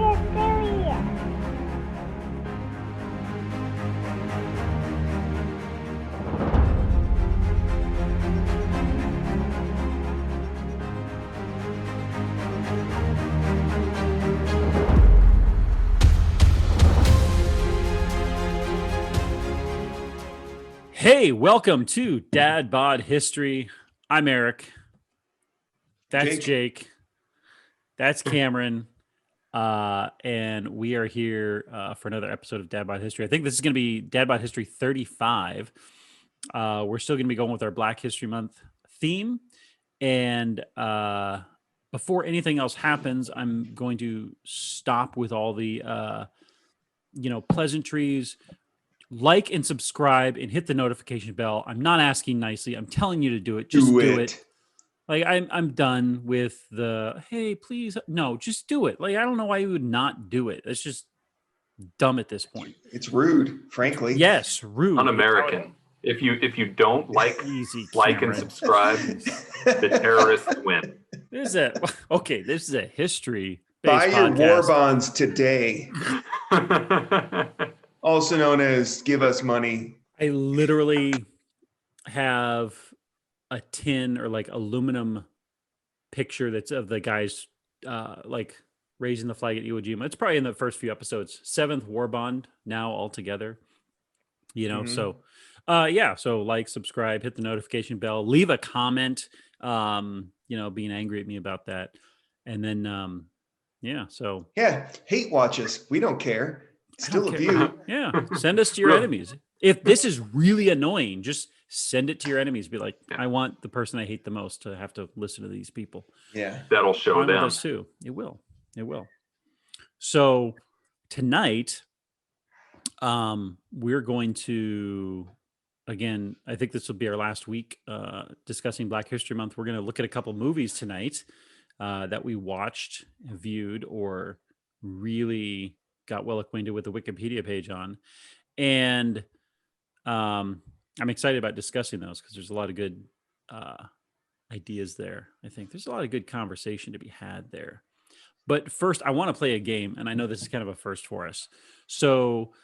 History. Hey, welcome to Dad Bod History. I'm Eric. That's Jake. That's Cameron. And we are here for another episode of Dad Bod History. I think this is going to be Dad Bod History 35. We're still going to be going with our Black History Month theme. And before anything else happens, I'm going to stop with all the, pleasantries. Like and subscribe and hit the notification bell. I'm not asking nicely. I'm telling you to do it. Just do it. Like I'm done with the, hey, please. No, just do it. Like, I don't know why you would not do it. It's just dumb at this point. It's rude, frankly. Yes, rude. Un-American. If you don't like and subscribe, the terrorists win. This is a history. Buy your podcast. war bonds today. Also known as give us money. I literally have a tin or like aluminum picture that's of the guys like raising the flag at Iwo Jima. It's probably in the first few episodes. 7th war bond now altogether. So so like, subscribe, hit the notification bell, leave a comment, being angry at me about that. And then hate watch us. We don't care. Still a view. Yeah. Send us to your enemies. If this is really annoying, just send it to your enemies. Be like, I want the person I hate the most to have to listen to these people. Yeah. That'll show them. Too. It will. So tonight, we're going to, again, I think this will be our last week discussing Black History Month. We're going to look at a couple movies tonight that we watched, viewed, or really got well acquainted with the Wikipedia page on. And I'm excited about discussing those because there's a lot of good ideas there. I think there's a lot of good conversation to be had there. But first, I want to play a game, and I know this is kind of a first for us. So,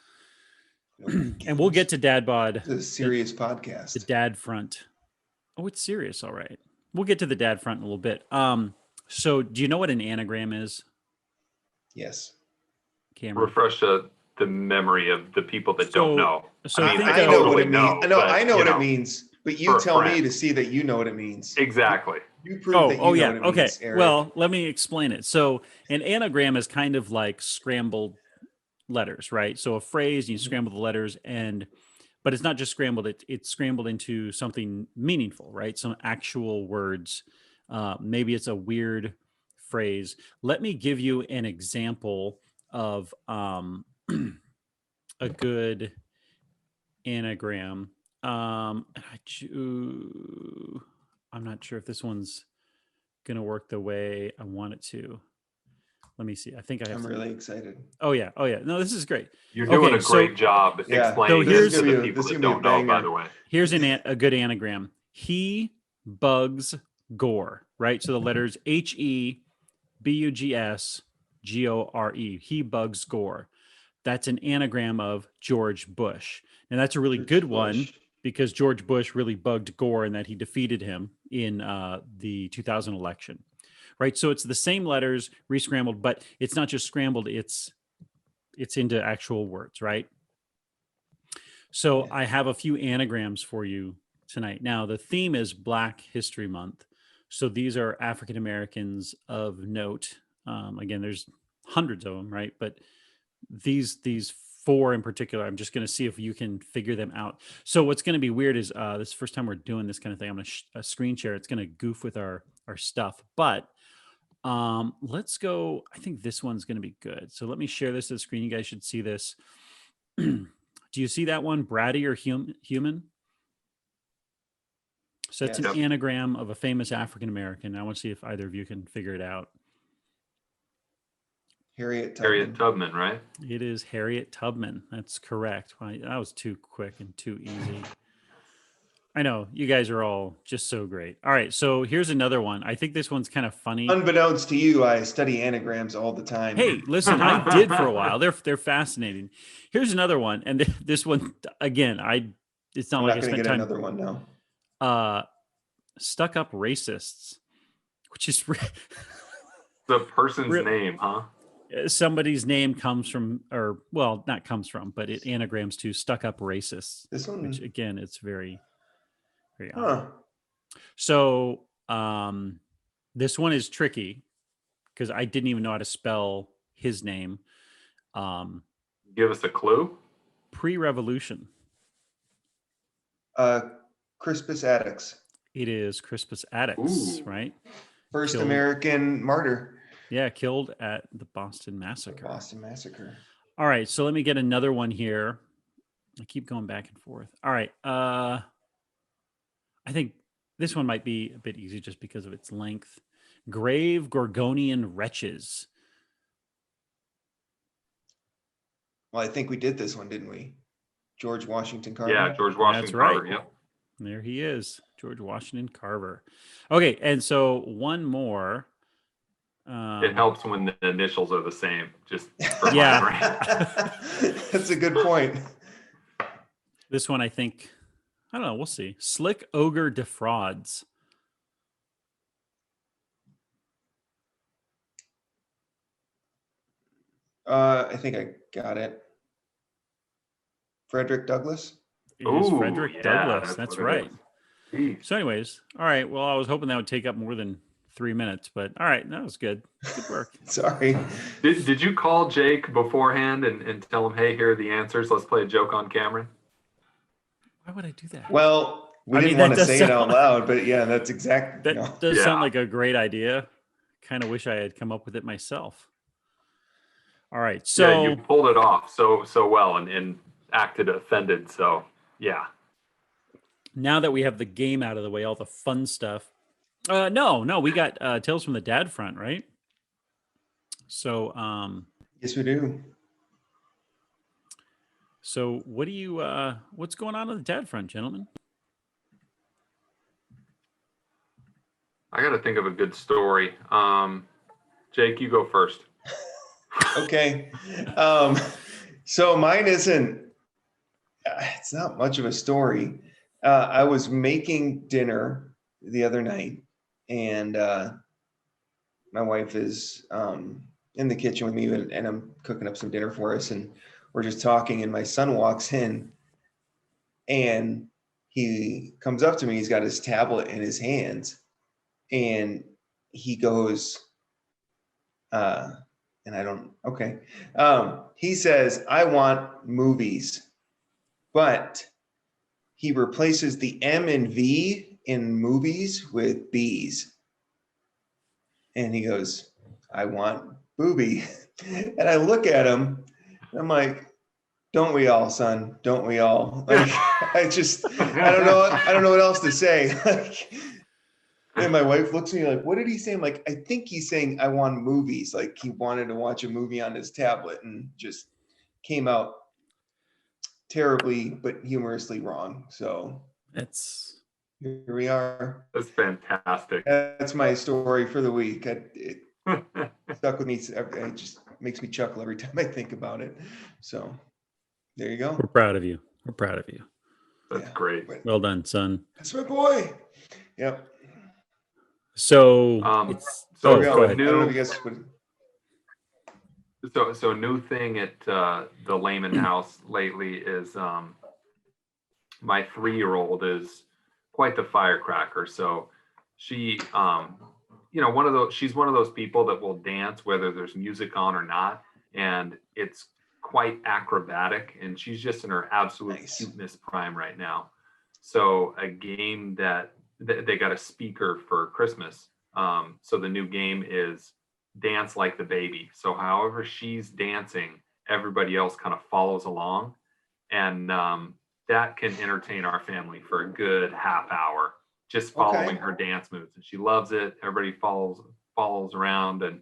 and we'll get to Dad Bod. It's a serious podcast. The Dad Front. Oh, it's serious. All right. We'll get to the Dad Front in a little bit. So do you know what an anagram is? Yes. Cameron. Refresh the memory of the people that don't know. So I know what it means. I know what it means, but you tell me to see that you know what it means. Exactly. You prove that you know what it means, Eric. Well, let me explain it. So an anagram is kind of like scrambled letters, right? So a phrase, you scramble the letters, but it's not just scrambled, it's scrambled into something meaningful, right? Some actual words. Maybe it's a weird phrase. Let me give you an example of a good anagram. I'm not sure if this one's gonna work the way I want it to. Let me see. I think I have. I'm really excited. Oh yeah. No, this is great. You're doing a great job explaining this to the people that don't know, by the way. Here's a good anagram. He bugs Gore, right? So the letters HEBUGS GORE. He bugs Gore. That's an anagram of George Bush. And that's a really good one because George Bush really bugged Gore in that he defeated him in the 2000 election. Right? So it's the same letters re-scrambled, but it's not just scrambled, it's into actual words, right? So I have a few anagrams for you tonight. Now, the theme is Black History Month. So these are African Americans of note. Again, there's hundreds of them, right? But these 4 in particular, I'm just going to see if you can figure them out. So what's going to be weird is this is the first time we're doing this kind of thing. I'm going to screen share. It's going to goof with our stuff. But let's go. I think this one's going to be good. So let me share this to the screen. You guys should see this. Do you see that one? Bratty or human? So it's an anagram of a famous African American. I want to see if either of you can figure it out. Harriet Tubman, right? It is Harriet Tubman. That's correct. That was too quick and too easy. I know you guys are all just so great. All right, so here's another one. I think this one's kind of funny. Unbeknownst to you, I study anagrams all the time. Hey, listen, I did for a while. They're fascinating. Here's another one, and this one again. It's not I'm like not I going to spent get time. another one now. Stuck up racists, which is The person's name, huh? somebody's name comes from, or well, not comes from, but it anagrams to stuck up racists. This one, which again, it's very, very huh? odd. So this one is tricky because I didn't even know how to spell his name. Give us a clue. Pre-revolution. Crispus Attucks. It is Crispus Attucks, right? First Killed, American martyr. Yeah, killed at the Boston Massacre. Boston Massacre. All right, so let me get another one here. I keep going back and forth. All right. I think this one might be a bit easy just because of its length. Grave Gorgonian Wretches. Well, I think we did this one, didn't we? George Washington Carver. Yeah, George Washington Carver. Right. Yep. There he is, George Washington Carver. Okay, and so one more. It helps when the initials are the same. Just for yeah, that's a good point. This one, I think, I don't know. We'll see. Slick Ogre Defrauds. I think I got it. Frederick Douglass. It is Frederick Douglass. That's right. So anyways, all right. Well, I was hoping that would take up more than 3 minutes, but all right. That was good. Good work. Sorry. Did you call Jake beforehand and tell him, hey, here are the answers. Let's play a joke on Cameron? Why would I do that? Well, we didn't want to say it out loud, but yeah, that's exactly. That does sound like a great idea. Kind of wish I had come up with it myself. All right. So yeah, you pulled it off so well and acted offended. So yeah. Now that we have the game out of the way, all the fun stuff. No, we got Tales from the Dad Front, right? So yes, we do. So what do you what's going on the Dad Front, gentlemen? I got to think of a good story. Jake, you go first. Okay. So mine isn't, it's not much of a story. I was making dinner the other night and my wife is in the kitchen with me and I'm cooking up some dinner for us and we're just talking and my son walks in and he comes up to me. He's got his tablet in his hands and he goes, and I don't, okay. He says, I want movies, but he replaces the M and V in movies with B's. And he goes, I want booby. And I look at him and I'm like, don't we all, son? Don't we all? Like, I don't know what else to say. Like, and my wife looks at me like, what did he say? I'm like, I think he's saying I want movies. Like he wanted to watch a movie on his tablet and just came out terribly, but humorously wrong. So That's here we are. That's fantastic. That's my story for the week. It stuck with me. It just makes me chuckle every time I think about it. So there you go. We're proud of you. We're proud of you. That's great. Well done, son. That's my boy. Yep. So, so go ahead. I don't know if you guys would... So new thing at the Lehman house lately is my 3-year-old is quite the firecracker. So she, she's one of those people that will dance whether there's music on or not, and it's quite acrobatic. And she's just in her absolute cuteness prime right now. So a game that they got a speaker for Christmas. So the new game is Dance Like the Baby. So however she's dancing, everybody else kind of follows along. And that can entertain our family for a good half hour, just following her dance moves. And she loves it. Everybody follows around and,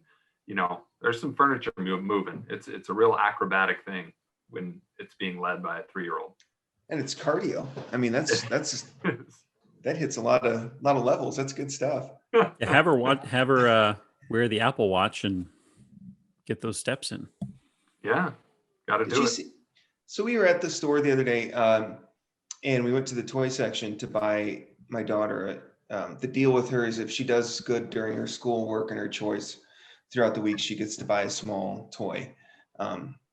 there's some furniture moving. It's a real acrobatic thing when it's being led by a 3-year-old. And it's cardio. I mean, that hits a lot of levels. That's good stuff. Yeah, have her wear the Apple Watch and get those steps in. Yeah, got to do it. So we were at the store the other day, and we went to the toy section to buy my daughter. The deal with her is if she does good during her schoolwork and her choice throughout the week, she gets to buy a small toy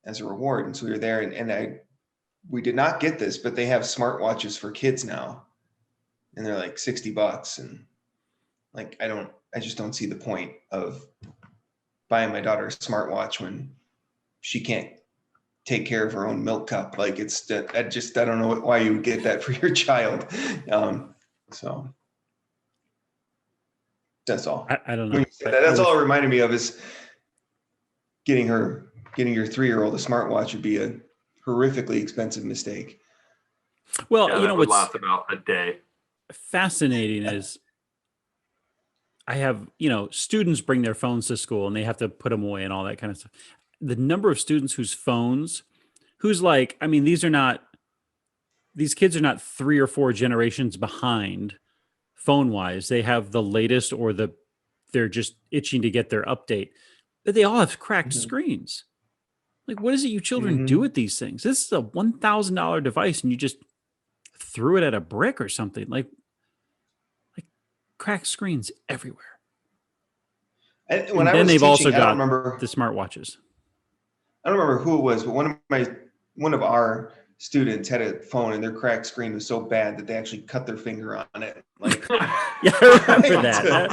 as a reward. And so we were there, and we did not get this, but they have smartwatches for kids now, and they're like $60. And like, I just don't see the point of buying my daughter a smartwatch when she can't take care of her own milk cup. Like I don't know why you would get that for your child. So that's all. I don't know. That's all it reminded me of is getting your 3-year-old a smartwatch would be a horrifically expensive mistake. Well, yeah, that would last about a day. Fascinating is I have, students bring their phones to school and they have to put them away and all that kind of stuff. The number of students these kids are not 3 or 4 generations behind phone wise. They have the latest or they're just itching to get their update, but they all have cracked screens. Like, what is it you children do with these things? This is a $1,000 device and you just threw it at a brick or something. Like cracked screens everywhere. And then they've also got the smartwatches. I don't remember who it was, but one of our students had a phone and their cracked screen was so bad that they actually cut their finger on it. Like, yeah, I remember that.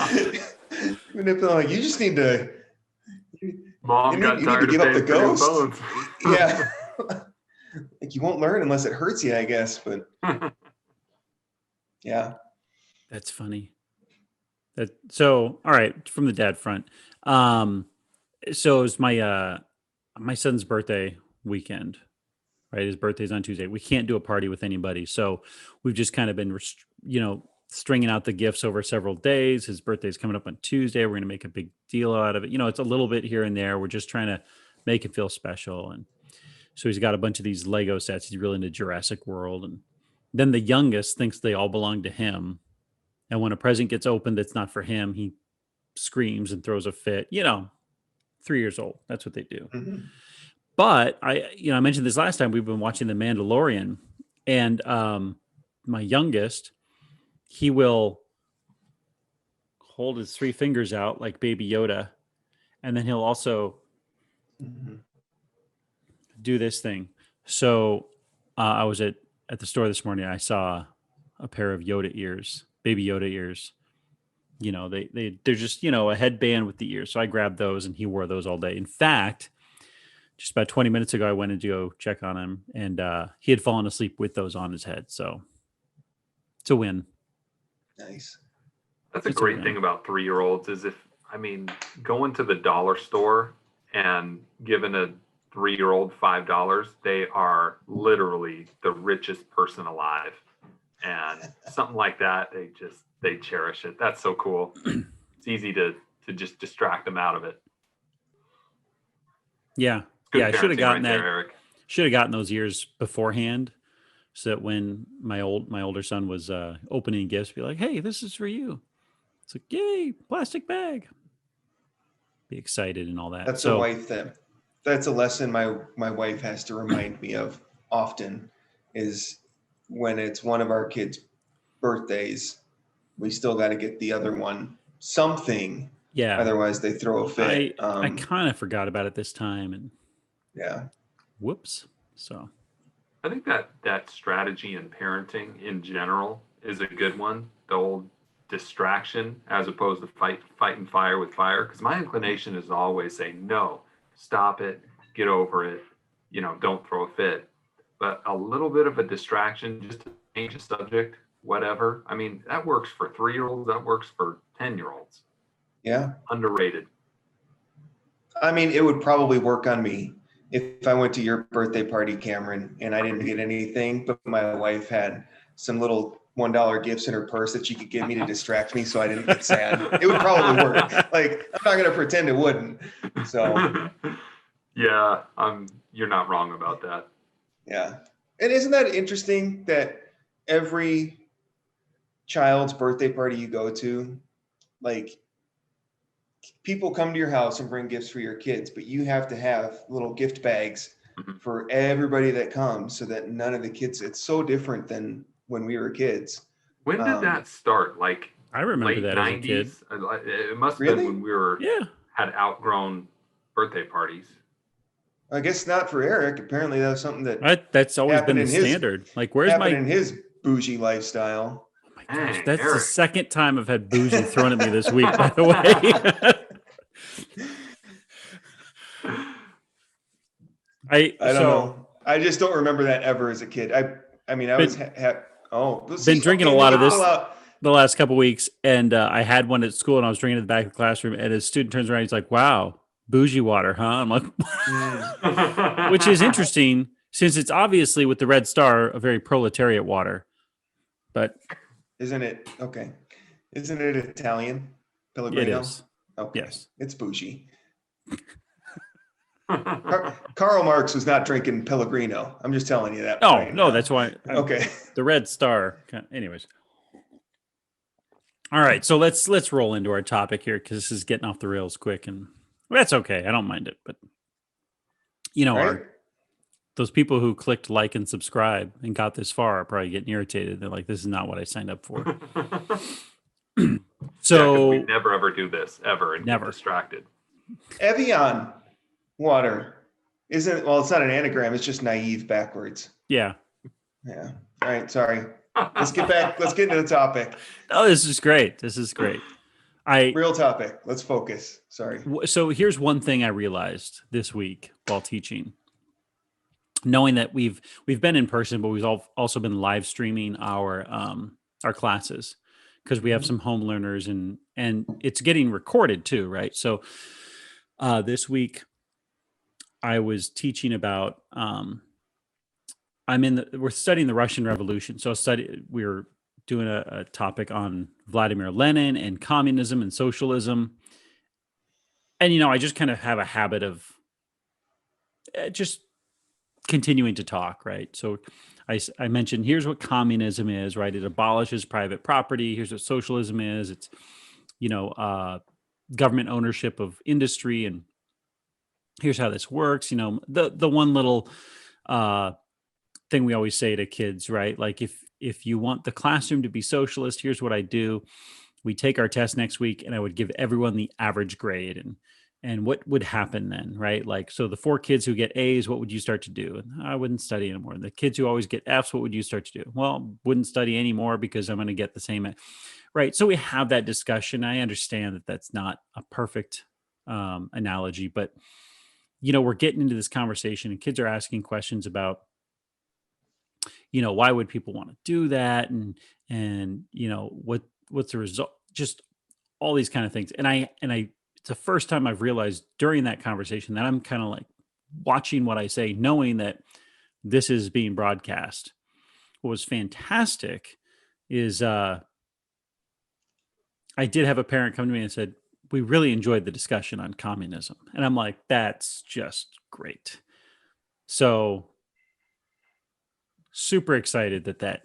Like, you just need to. Mom got tired of give up the ghost. Phones. Yeah, like you won't learn unless it hurts you, I guess. But yeah, that's funny. So all right, from the dad front. So it's my son's birthday weekend, right? His birthday's on Tuesday. We can't do a party with anybody. So we've just kind of been, stringing out the gifts over several days. His birthday's coming up on Tuesday. We're going to make a big deal out of it. It's a little bit here and there. We're just trying to make him feel special. And so he's got a bunch of these Lego sets. He's really into Jurassic World. And then the youngest thinks they all belong to him. And when a present gets opened that's not for him, he screams and throws a fit. 3 years old. That's what they do. Mm-hmm. But I mentioned this last time. We've been watching The Mandalorian, and my youngest, he will hold his 3 fingers out like Baby Yoda, and then he'll also do this thing. So I was at the store this morning. I saw a pair of Yoda ears, Baby Yoda ears. They're just, a headband with the ears. So I grabbed those and he wore those all day. In fact, just about 20 minutes ago, I went to go check on him and he had fallen asleep with those on his head. So it's a win. Nice. That's a great thing about 3-year-olds is going to the dollar store and giving a 3-year-old $5, they are literally the richest person alive. And something like that, they cherish it. That's so cool. It's easy to just distract them out of it. Yeah. Yeah, I should have gotten right that. There, Eric. Should have gotten those ears beforehand, so that when my older son was opening gifts, be like, "Hey, this is for you." It's like, "Yay, plastic bag!" Be excited and all that. That's a wife thing. That's a lesson my wife has to remind me of often. Is when it's one of our kids' birthdays, we still got to get the other one something. Yeah. Otherwise, they throw a fit. I kind of forgot about it this time, and yeah. Whoops. So. I think that strategy in parenting in general is a good one. The old distraction as opposed to fighting fire with fire. Because my inclination is to always say, no, stop it, get over it, don't throw a fit. But a little bit of a distraction, just to change the subject, whatever. That works for 3-year-olds. That works for 10-year-olds. Yeah. Underrated. It would probably work on me if I went to your birthday party, Cameron, and I didn't get anything, but my wife had some little $1 gifts in her purse that she could give me to distract me so I didn't get sad. It would probably work. Like, I'm not going to pretend it wouldn't. So. Yeah, you're not wrong about that. Yeah. And isn't that interesting that every child's birthday party you go to, like, people come to your house and bring gifts for your kids, but you have to have little gift bags Mhm. for everybody that comes so that none of the kids, it's so different than when we were kids. When did that start? Like I remember late that as a kid. 90s? It must have been Really? when we were Yeah. had outgrown birthday parties. I guess not for Eric. Apparently that was something that That's always been happened the in his standard. Like, where's happened my, in his bougie lifestyle. oh my gosh, Dang, that's the Eric. second time I've had bougie thrown at me this week, by the way. I don't know. I just don't remember that ever as a kid. I mean, I was been drinking a lot of this Out. the last couple of weeks, and I had one at school, and I was drinking at the back of the classroom, and a student turns around, he's like, "Wow, bougie water, huh?" I'm like, which is interesting since it's obviously with the Red Star a very proletariat water, but Isn't it? Okay. Isn't it Italian? Pellegrino? it is. Okay. Yes. It's bougie. Karl Marx was not drinking Pellegrino. I'm just telling you that. No, right no, now. that's why. Okay. The Red Star. Anyways. All right, so let's roll into our topic here because this is getting off the rails quick, and that's okay. I don't mind it, but Right? those people who clicked like and subscribe and got this far are probably getting irritated. They're like, "This is not what I signed up for." So we never ever do this ever and Never. get distracted. Evian water isn't, well, it's not an anagram. It's just naive backwards. yeah. Yeah. All right. Sorry. Let's get back. Let's get into the topic. Oh, this is great. This is great. Real topic. Let's focus. Sorry. So here's one thing I realized this week while teaching, knowing that we've been in person, but we've also been live streaming our classes because we have some home learners and it's getting recorded too, right? So this week I was teaching about we're studying the Russian Revolution. So we were doing a topic on Vladimir Lenin and communism and socialism. And, I just kind of have a habit of just continuing to talk, right? So I mentioned, here's what communism is, right? It abolishes private property. Here's what socialism is. It's, government ownership of industry. And here's how this works. The one little thing we always say to kids, right? Like if you want the classroom to be socialist, here's what I do. We take our test next week and I would give everyone the average grade and what would happen then, right? Like, so the 4 kids who get A's, what would you start to do? And I wouldn't study anymore. The kids who always get F's, what would you start to do? Well, wouldn't study anymore because I'm going to get the same, right? So we have that discussion. I understand that that's not a perfect analogy, but we're getting into this conversation and kids are asking questions about, why would people want to do that? And what's the result? Just all these kind of things. And I, it's the first time I've realized during that conversation that I'm kind of like watching what I say, knowing that this is being broadcast. What was fantastic is I did have a parent come to me and said, we really enjoyed the discussion on communism. And I'm like, that's just great. So super excited that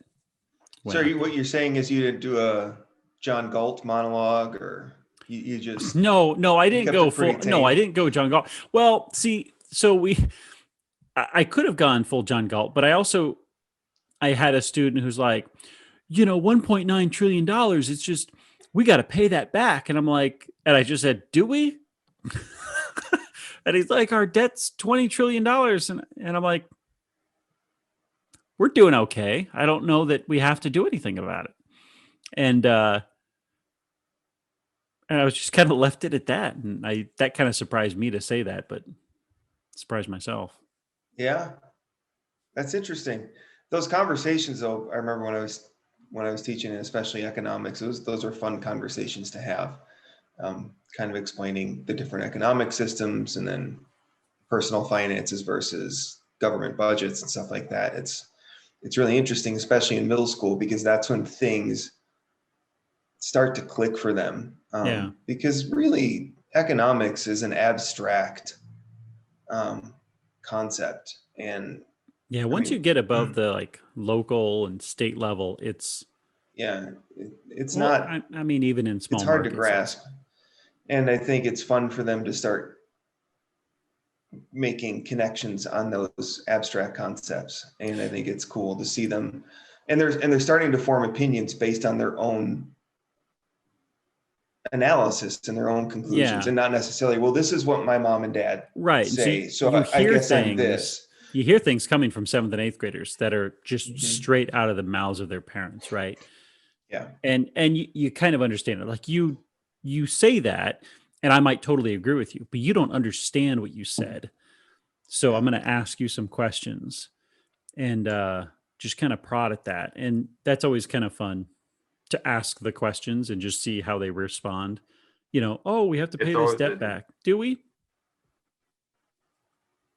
So what you're saying is you didn't do a John Galt monologue, or you just no, I didn't go it pretty full. No, tame? I didn't go John Galt. Well, see, so I could have gone full John Galt, but I had a student who's like, $1.9 trillion. It's just, we got to pay that back. And I'm like, and I just said, do we? And he's like, our debt's $20 trillion. And I'm like, we're doing okay. I don't know that we have to do anything about it. And I was just kind of left it at that. And that kind of surprised me to say that, but surprised myself. Yeah, that's interesting. Those conversations, though, I remember when I was teaching, and especially economics, those are fun conversations to have. Kind of explaining the different economic systems and then personal finances versus government budgets and stuff like that. It's really interesting, especially in middle school, because that's when things start to click for them. Yeah. Because really, economics is an abstract concept, and Yeah, once you get above the like local and state level, it's it's well, not, I mean, even in small it's hard to markets, grasp. And I think it's fun for them to start making connections on those abstract concepts. And I think it's cool to see them, and they're starting to form opinions based on their own analysis and their own conclusions, Yeah. and not necessarily, well, this is what my mom and dad right. say, so you I hear guess I'm things. this. You hear things coming from 7th and 8th graders that are just Mhm. straight out of the mouths of their parents, right? Yeah. And you kind of understand it. Like you say that, and I might totally agree with you, but you don't understand what you said. So I'm going to ask you some questions and just kind of prod at that. And that's always kind of fun to ask the questions and just see how they respond. You know, oh, we have to pay It's this always debt back. Do we?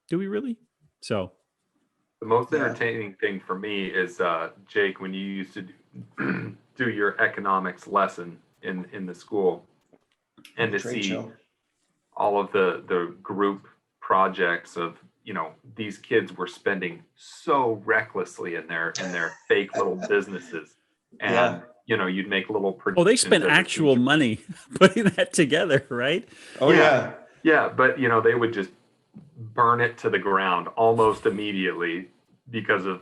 Do we really? So The most Yeah. entertaining thing for me is Jake, when you used to do your economics lesson in the school, and to Trade see show. all of the group projects of, you know, these kids were spending so recklessly in their fake little businesses, and Yeah. you know, you'd make little oh, they predictions spent as a actual teacher. money putting that together, right? Oh yeah. Yeah, but you know, they would just burn it to the ground almost immediately because of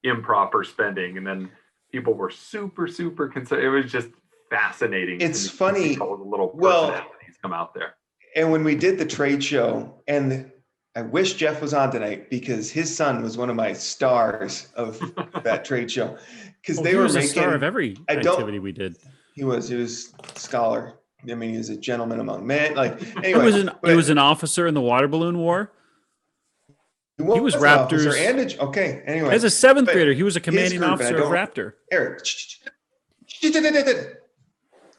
improper spending, and then people were super concerned. It was just fascinating. It's to me funny. to see all the little Well, personalities come out there. And when we did the trade show, and I wish Jeff was on tonight because his son was one of my stars of that trade show, because Oh, they he were was a making. star of every I don't- activity we did. He was scholar. I mean, he was a gentleman among men. Like He anyway, was an officer in the water balloon war. he was an officer Raptors- and okay. Anyway, As a 7th but grader, he was a his commanding group, and I officer of don't- Raptor. Eric.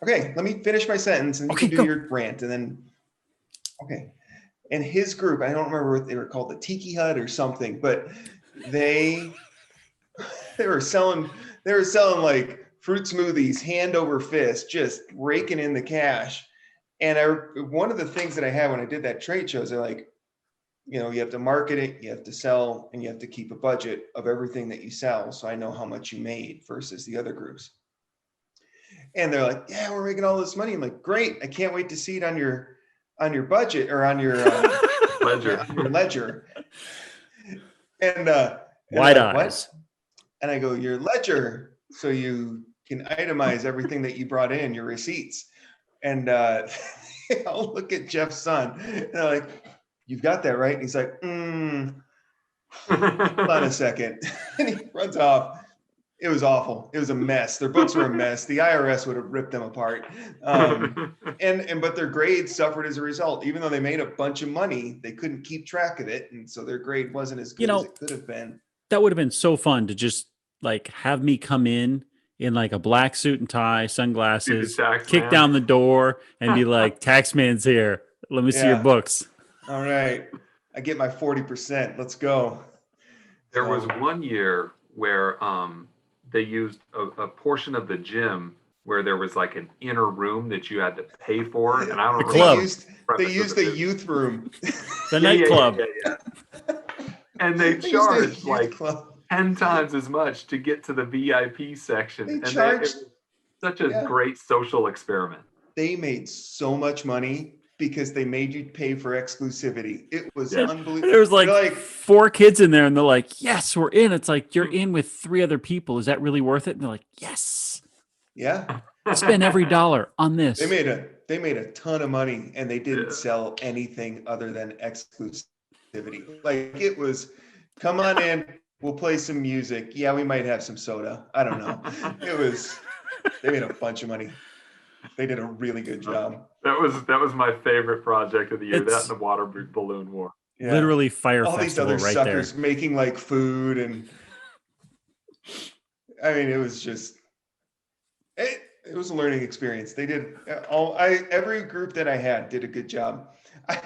Okay, let me finish my sentence, and you Okay, can do go. your rant, and then. Okay, and his group, I don't remember what they were called, the Tiki Hut or something, but they were selling like fruit smoothies, hand over fist, just raking in the cash. And one of the things that I had when I did that trade show is they're like, you know, you have to market it, you have to sell, and you have to keep a budget of everything that you sell. So I know how much you made versus the other groups. And they're like, yeah, we're making all this money. I'm like, great. I can't wait to see it on your budget or on your Ledger. on your ledger. And Wide like, eyes. what? And I go, your ledger, so you can itemize everything that you brought in, your receipts. And I'll look at Jeff's son, and they're like, you've got that, right? And he's like, hold on a second. And he runs off. It was awful. It was a mess. Their books were a mess. The IRS would have ripped them apart. But their grades suffered as a result. Even though they made a bunch of money, they couldn't keep track of it. And so their grade wasn't as good as it could have been. That would have been so fun to just like have me come in like a black suit and tie, sunglasses, kick down the door and be like, taxman's here. Let me see your books. All right. I get my 40%. Let's go. There was one year where they used a portion of the gym where there was like an inner room that you had to pay for, and I don't club. They used the youth room. The nightclub. Yeah. And they charged like 10 times as much to get to the VIP section. It was such a great social experiment. They made so much money because they made you pay for exclusivity. It was unbelievable. There was like 4 kids in there, and they're like, yes, we're in. It's like, you're in with 3 other people. Is that really worth it? And they're like, yes. Yeah. Spend every dollar on this. They made a ton of money, and they didn't sell anything other than exclusivity. Like, it was, come on in, we'll play some music. Yeah, we might have some soda. I don't know. They made a bunch of money. They did a really good job. That was my favorite project of the year. That and the water balloon war. Yeah. Literally fire all festival these other right suckers there. making like food, and I mean, it was just it was a learning experience. They did every group that I had did a good job. All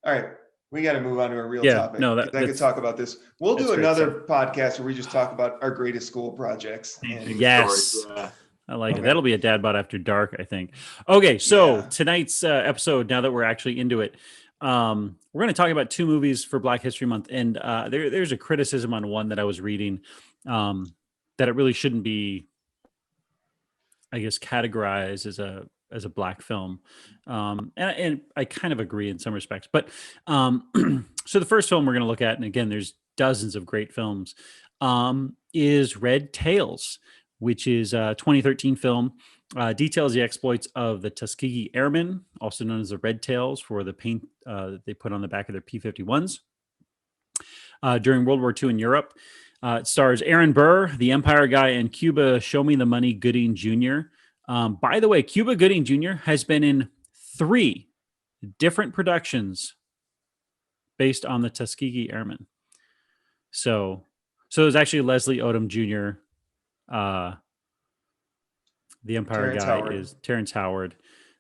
right, we got to move on to a real topic. No, I could talk about this. We'll do another podcast where we just talk about our greatest school projects. Yes. I like it. That'll be a Dad Bod After Dark, I think. Okay, so tonight's episode, now that we're actually into it, We're going to talk about two movies for Black History Month, and there's a criticism on one that I was reading, that it really shouldn't be, I guess, categorized as a Black film, and I kind of agree in some respects. But so the first film we're going to look at, and again, there's dozens of great films, is Red Tails, which is a 2013 film. Details the exploits of the Tuskegee Airmen, also known as the Red Tails, for the paint that they put on the back of their P-51s during World War II in Europe. It stars Aaron Burr, the Empire guy, and Cuba Show Me the Money Gooding Jr. By the way, Cuba Gooding Jr. has been in 3 different productions based on the Tuskegee Airmen. So it was actually Leslie Odom Jr. The Empire Terrence guy Howard. is Terrence Howard,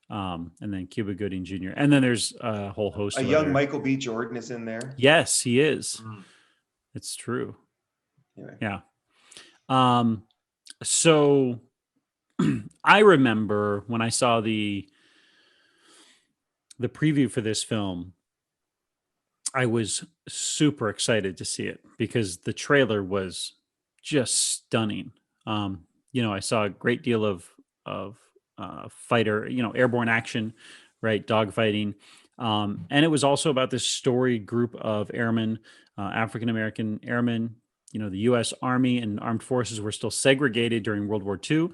and then Cuba Gooding Jr. And then there's a whole host A of young other... Michael B. Jordan is in there. Yes, he is. It's true. Anyway. Yeah. So I remember when I saw the preview for this film, I was super excited to see it because the trailer was just stunning. I saw a great deal of fighter, airborne action, right? Dogfighting. And it was also about this story group of airmen, African-American airmen. The U.S. Army and armed forces were still segregated during World War II.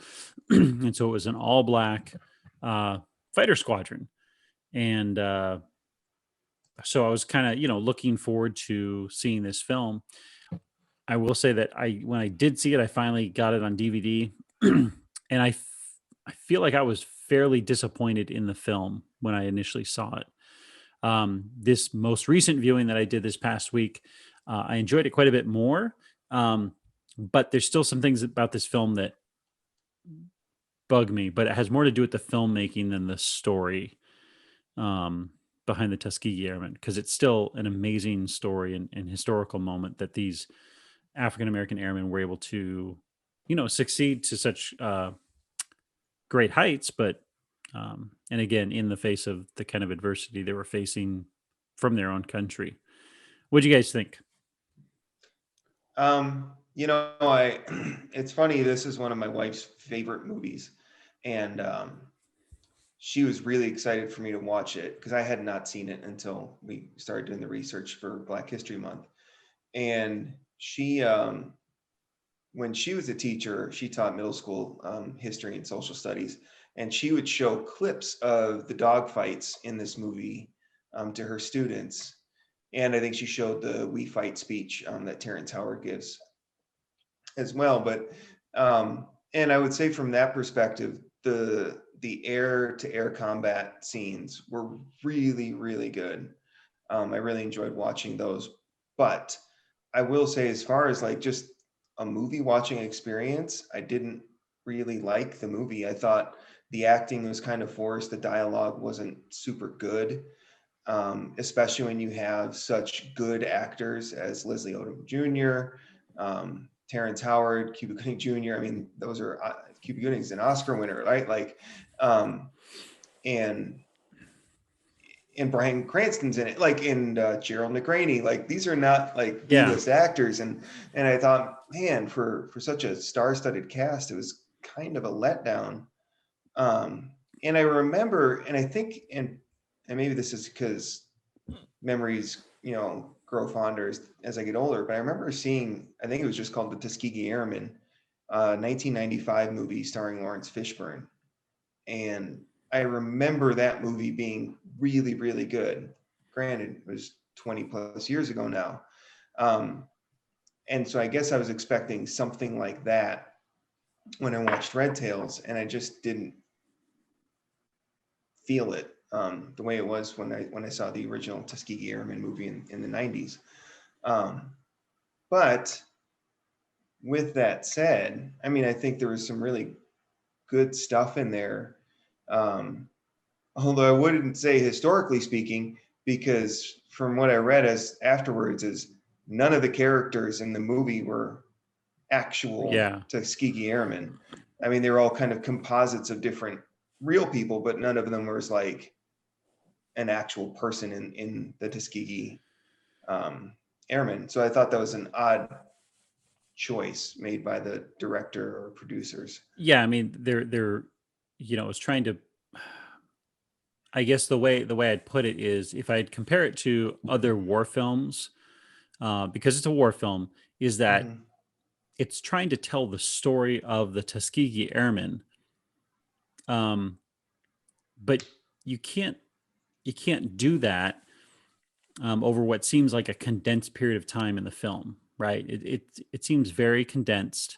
And so it was an all-Black fighter squadron. And so I was kind of, looking forward to seeing this film. I will say that when I did see it, I finally got it on DVD. And I feel like I was fairly disappointed in the film when I initially saw it. This most recent viewing that I did this past week, I enjoyed it quite a bit more. But there's still some things about this film that bug me, but it has more to do with the filmmaking than the story behind the Tuskegee Airmen, because it's still an amazing story and historical moment that these African-American airmen were able to, succeed to such great heights, but and again, in the face of the kind of adversity they were facing from their own country. What do you guys think? It's funny. This is one of my wife's favorite movies, and she was really excited for me to watch it because I had not seen it until we started doing the research for Black History Month. And she, when she was a teacher, she taught middle school history and social studies, and she would show clips of the dogfights in this movie to her students. And I think she showed the "We Fight" speech that Terrence Howard gives as well. But and I would say from that perspective, the air-to-air combat scenes were really, really good. I really enjoyed watching those. But I will say, as far as like just a movie watching experience, I didn't really like the movie. I thought the acting was kind of forced. The dialogue wasn't super good, especially when you have such good actors as Leslie Odom Jr., Terrence Howard, Cuba Gooding Jr. I mean, those are Cuba Gooding's an Oscar winner, right? Like, and Bryan Cranston's in it, like, and Gerald McRaney. Like, these are not like B-list actors, and I thought, man, for such a star-studded cast, it was kind of a letdown. And I remember, and I think, and maybe this is because memories, grow fonder as I get older, but I remember seeing, I think it was just called the Tuskegee Airmen, 1995 movie starring Lawrence Fishburne. And I remember that movie being really, really good. Granted, it was 20 plus years ago now. And so I guess I was expecting something like that when I watched Red Tails, and I just didn't feel it the way it was when I saw the original Tuskegee Airmen movie in the 90s. But with that said, I mean, I think there was some really good stuff in there. Although I wouldn't say historically speaking, because from what I read as afterwards is none of the characters in the movie were actual Tuskegee Airmen. I mean, they were all kind of composites of different real people, but none of them was like an actual person in the Tuskegee Airmen. So I thought that was an odd choice made by the director or producers. Yeah, I mean, they're was trying to. I guess the way I'd put it is, if I'd compare it to other war films, because it's a war film, is that Mhm. it's trying to tell the story of the Tuskegee Airmen, um, but you can't do that over what seems like a condensed period of time in the film, right? It seems very condensed,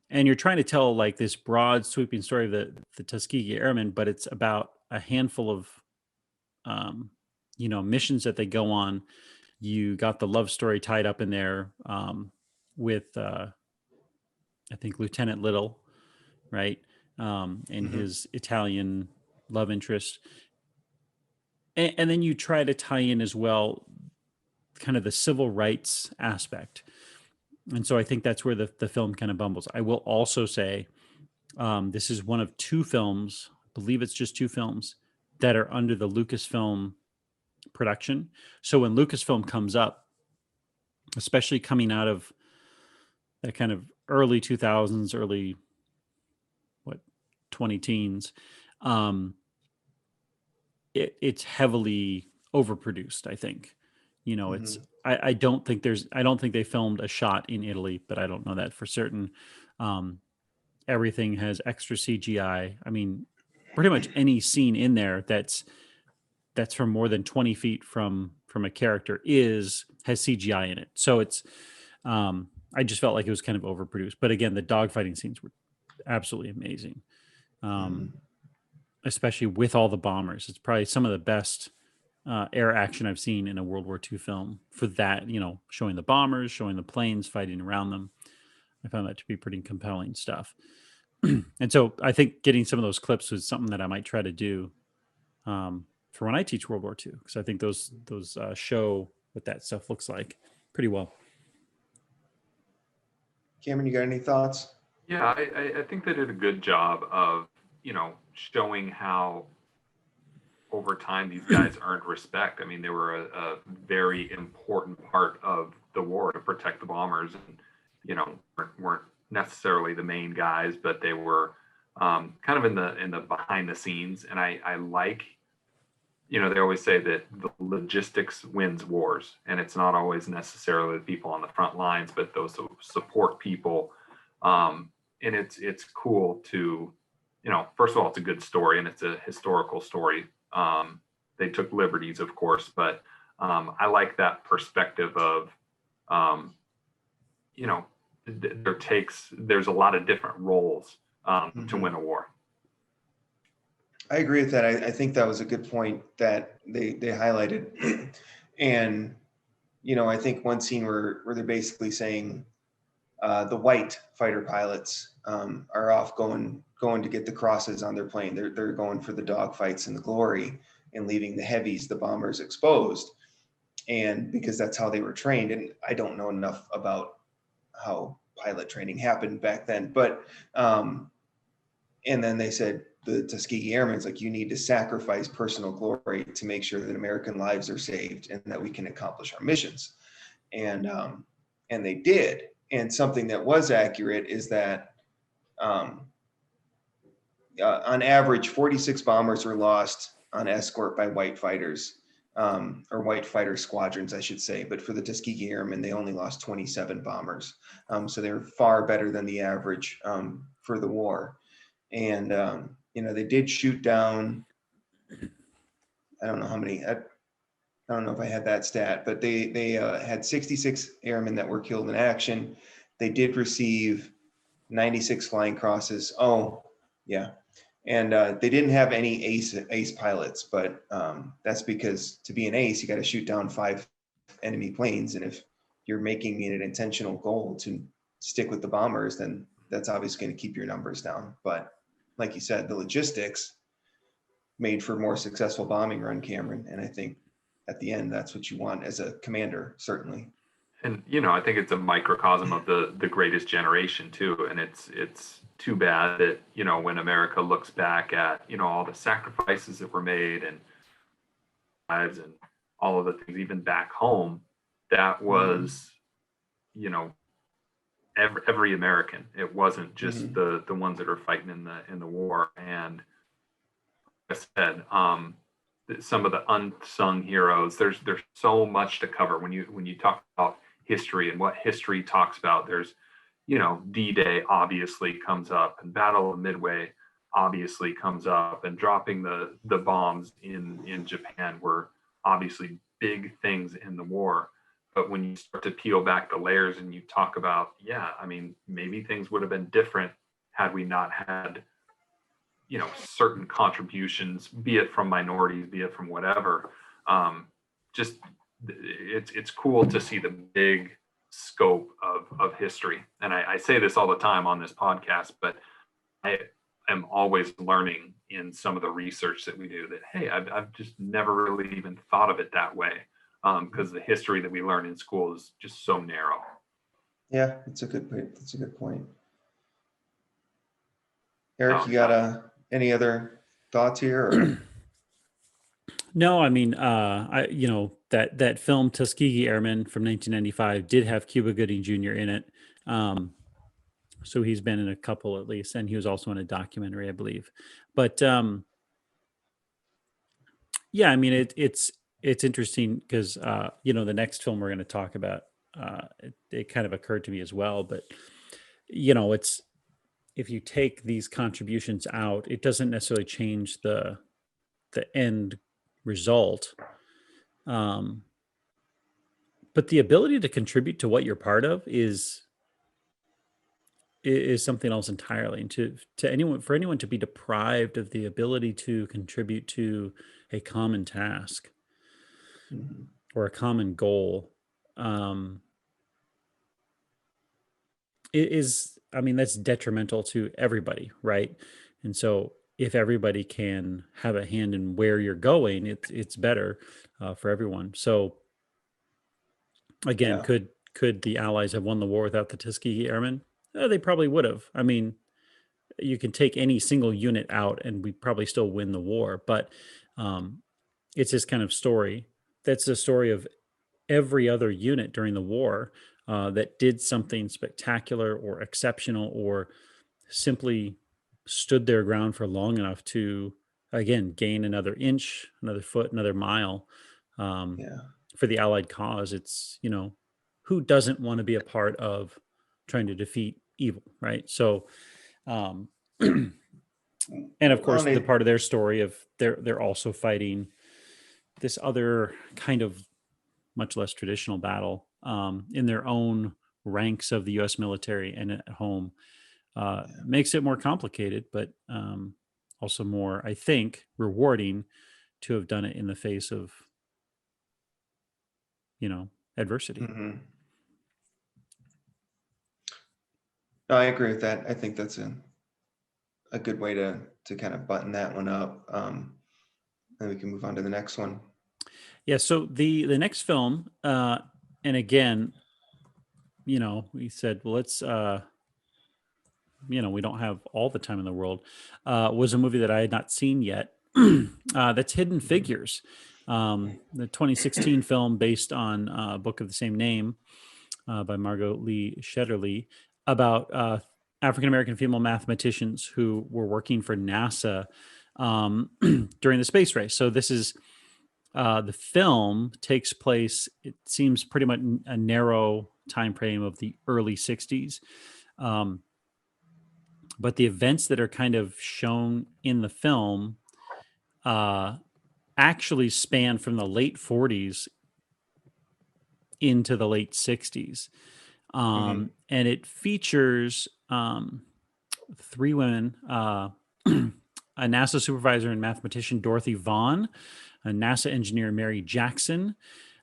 and you're trying to tell like this broad, sweeping story of the Tuskegee Airmen, but it's about a handful of um, missions that they go on. You got the love story tied up in there with I think Lieutenant Little, right? And Mhm. his Italian love interest. And then you try to tie in as well kind of the civil rights aspect. And so I think that's where the film kind of bumbles. I will also say this is one of two films, I believe it's just two films, that are under the Lucasfilm production. So when Lucasfilm comes up, especially coming out of that kind of early 2000s, early, what, 20 teens, um, it's heavily overproduced, I think. It's, Mhm. I don't think they filmed a shot in Italy, but I don't know that for certain. Um, Everything has extra CGI. I mean, pretty much any scene in there that's from more than 20 feet from a character has CGI in it. So it's I just felt like it was kind of overproduced. But again, the dogfighting scenes were absolutely amazing. Um, Mhm. Especially with all the bombers. It's probably some of the best air action I've seen in a World War II film for that, showing the bombers, showing the planes fighting around them. I found that to be pretty compelling stuff. And so I think getting some of those clips was something that I might try to do for when I teach World War II, because I think those show what that stuff looks like pretty well. Cameron, you got any thoughts? Yeah, I think they did a good job of, showing how over time these guys earned respect. I mean, they were a very important part of the war to protect the bombers, and weren't necessarily the main guys, but they were kind of in the behind the scenes. And I like, they always say that the logistics wins wars, and it's not always necessarily the people on the front lines, but those who support people. And it's cool to, first of all, it's a good story and it's a historical story. They took liberties, of course, but I like that perspective of, um, you know, there's a lot of different roles to Mhm. win a war. I agree with that. I think that was a good point that they highlighted. And, I think one scene where they're basically saying the white fighter pilots are off going to get the crosses on their plane. They're going for the dogfights and the glory and leaving the heavies, the bombers, exposed. And because that's how they were trained. And I don't know enough about how pilot training happened back then, but and then they said the Tuskegee Airmen, like, you need to sacrifice personal glory to make sure that American lives are saved and that we can accomplish our missions. And they did. And something that was accurate is that um, on average, 46 bombers were lost on escort by white fighters, or white fighter squadrons, I should say. But for the Tuskegee Airmen, they only lost 27 bombers. So they were far better than the average for the war. And, they did shoot down, I don't know how many, I don't know if I had that stat, but they had 66 airmen that were killed in action. They did receive 96 flying crosses. Oh, yeah. And they didn't have any ace pilots, but that's because to be an ace, you got to shoot down 5 enemy planes. And if you're making it an intentional goal to stick with the bombers, then that's obviously going to keep your numbers down. But like you said, the logistics made for more successful bombing run, Cameron. And I think at the end, that's what you want as a commander, certainly. And I think it's a microcosm of the greatest generation too. And it's too bad that when America looks back at all the sacrifices that were made, and lives and all of the things, even back home, that was, you know, every American. It wasn't just the ones that are fighting in the war. And like I said, some of the unsung heroes. There's so much to cover when you talk about history and what history talks about. There's, you know, D-Day obviously comes up, and Battle of Midway obviously comes up, and dropping the bombs in Japan were obviously big things in the war. But when you start to peel back the layers and you talk about, yeah, I mean, maybe things would have been different had we not had, you know, certain contributions, be it from minorities, be it from whatever. Just it's cool to see the big scope of history. And I say this all the time on this podcast, but I am always learning in some of the research that we do that, hey, I've just never really even thought of it that way, because the history that we learn in school is just so narrow. Yeah, it's a good point. That's a good point. Eric, you got any other thoughts here? Or? No, I mean, you know, that film Tuskegee Airmen from 1995 did have Cuba Gooding Jr. in it. So he's been in a couple at least, and he was also in a documentary, I believe. But yeah, I mean, it's interesting because you know, the next film we're going to talk about, it kind of occurred to me as well. But you know, it's, if you take these contributions out, it doesn't necessarily change the end result. But the ability to contribute to what you're part of is something else entirely. And to anyone, for anyone to be deprived of the ability to contribute to a common task or a common goal, it is, I mean, that's detrimental to everybody, right? And so if everybody can have a hand in where you're going, it's better for everyone. So again, could the Allies have won the war without the Tuskegee Airmen? They probably would have. I mean, you can take any single unit out and we probably still win the war. But it's this kind of story. That's the story of every other unit during the war that did something spectacular or exceptional, or simply stood their ground for long enough to, again, gain another inch, another foot, another mile for the Allied cause. It's, you know, who doesn't want to be a part of trying to defeat evil, right? So, and of course, the part of their story of they're also fighting this other kind of much less traditional battle in their own ranks of the U.S. military and at home. Makes it more complicated, but also more, I think, rewarding to have done it in the face of, you know, adversity. No, I agree with that. I think that's a good way to kind of button that one up. And we can move on to the next one. Yeah. So the next film, and again, you know, we said, well, let's, you know, we don't have all the time in the world, was a movie that I had not seen yet. That's Hidden Figures, the 2016 film based on a book of the same name by Margot Lee Shetterly, about African-American female mathematicians who were working for NASA during the space race. So this is, the film takes place, it seems pretty much a narrow time frame of the early 60s. But the events that are kind of shown in the film actually span from the late 40s into the late 60s. And it features three women, a NASA supervisor and mathematician, Dorothy Vaughan, a NASA engineer, Mary Jackson,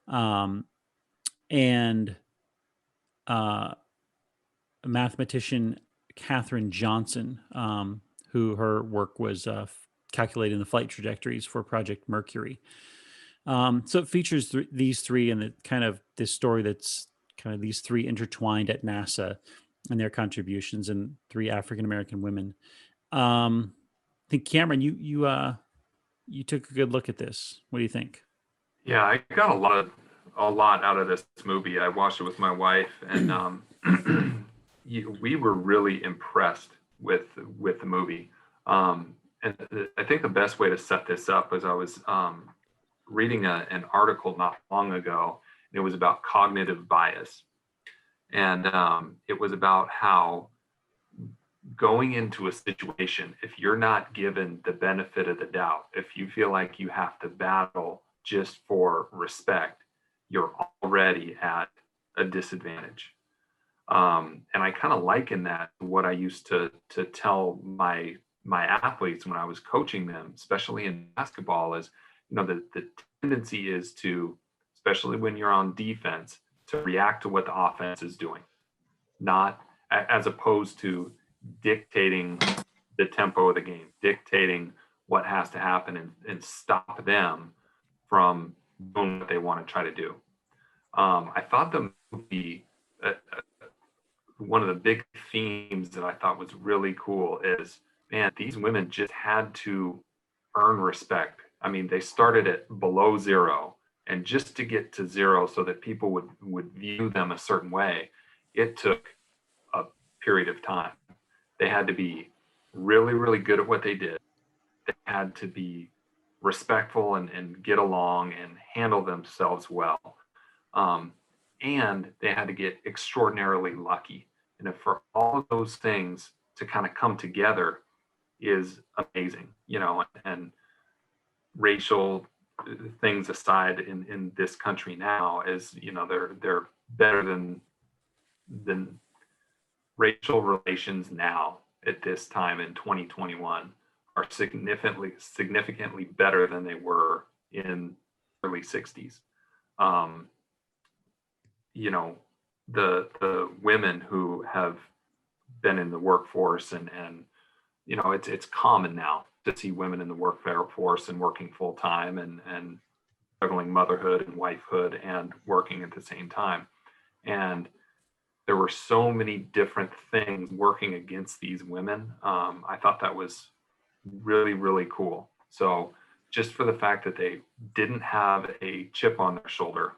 and a mathematician, Katherine Johnson, who her work was calculating the flight trajectories for Project Mercury. So it features these three, and it kind of this story that's kind of these three intertwined at NASA and their contributions, and three African-American women. I think Cameron, you took a good look at this. What do you think? Yeah, I got a lot out of this movie. I watched it with my wife, and we were really impressed with the movie. And I think the best way to set this up is I was reading an article not long ago, and it was about cognitive bias, and it was about how going into a situation, if you're not given the benefit of the doubt, if you feel like you have to battle just for respect, you're already at a disadvantage. And I kind of liken that to what I used to tell my athletes when I was coaching them, especially in basketball, is the tendency is to, especially when you're on defense, to react to what the offense is doing, not as opposed to dictating the tempo of the game, dictating what has to happen, and stop them from doing what they want to try to do. I thought the movie, one of the big themes that I thought was really cool is, man, these women just had to earn respect. I mean, they started at below zero, and just to get to zero so that people would view them a certain way, it took a period of time. They had to be really, really good at what they did. They had to be respectful and get along and handle themselves well. And they had to get extraordinarily lucky. And if for all of those things to kind of come together is amazing, and racial things aside in this country now, is, they're better than racial relations now at this time in 2021 are significantly better than they were in early 60s. The women who have been in the workforce, and it's common now to see women in the workforce and working full time and juggling motherhood and wifehood and working at the same time. And there were so many different things working against these women. I thought that was really, really cool. So just for the fact that they didn't have a chip on their shoulder,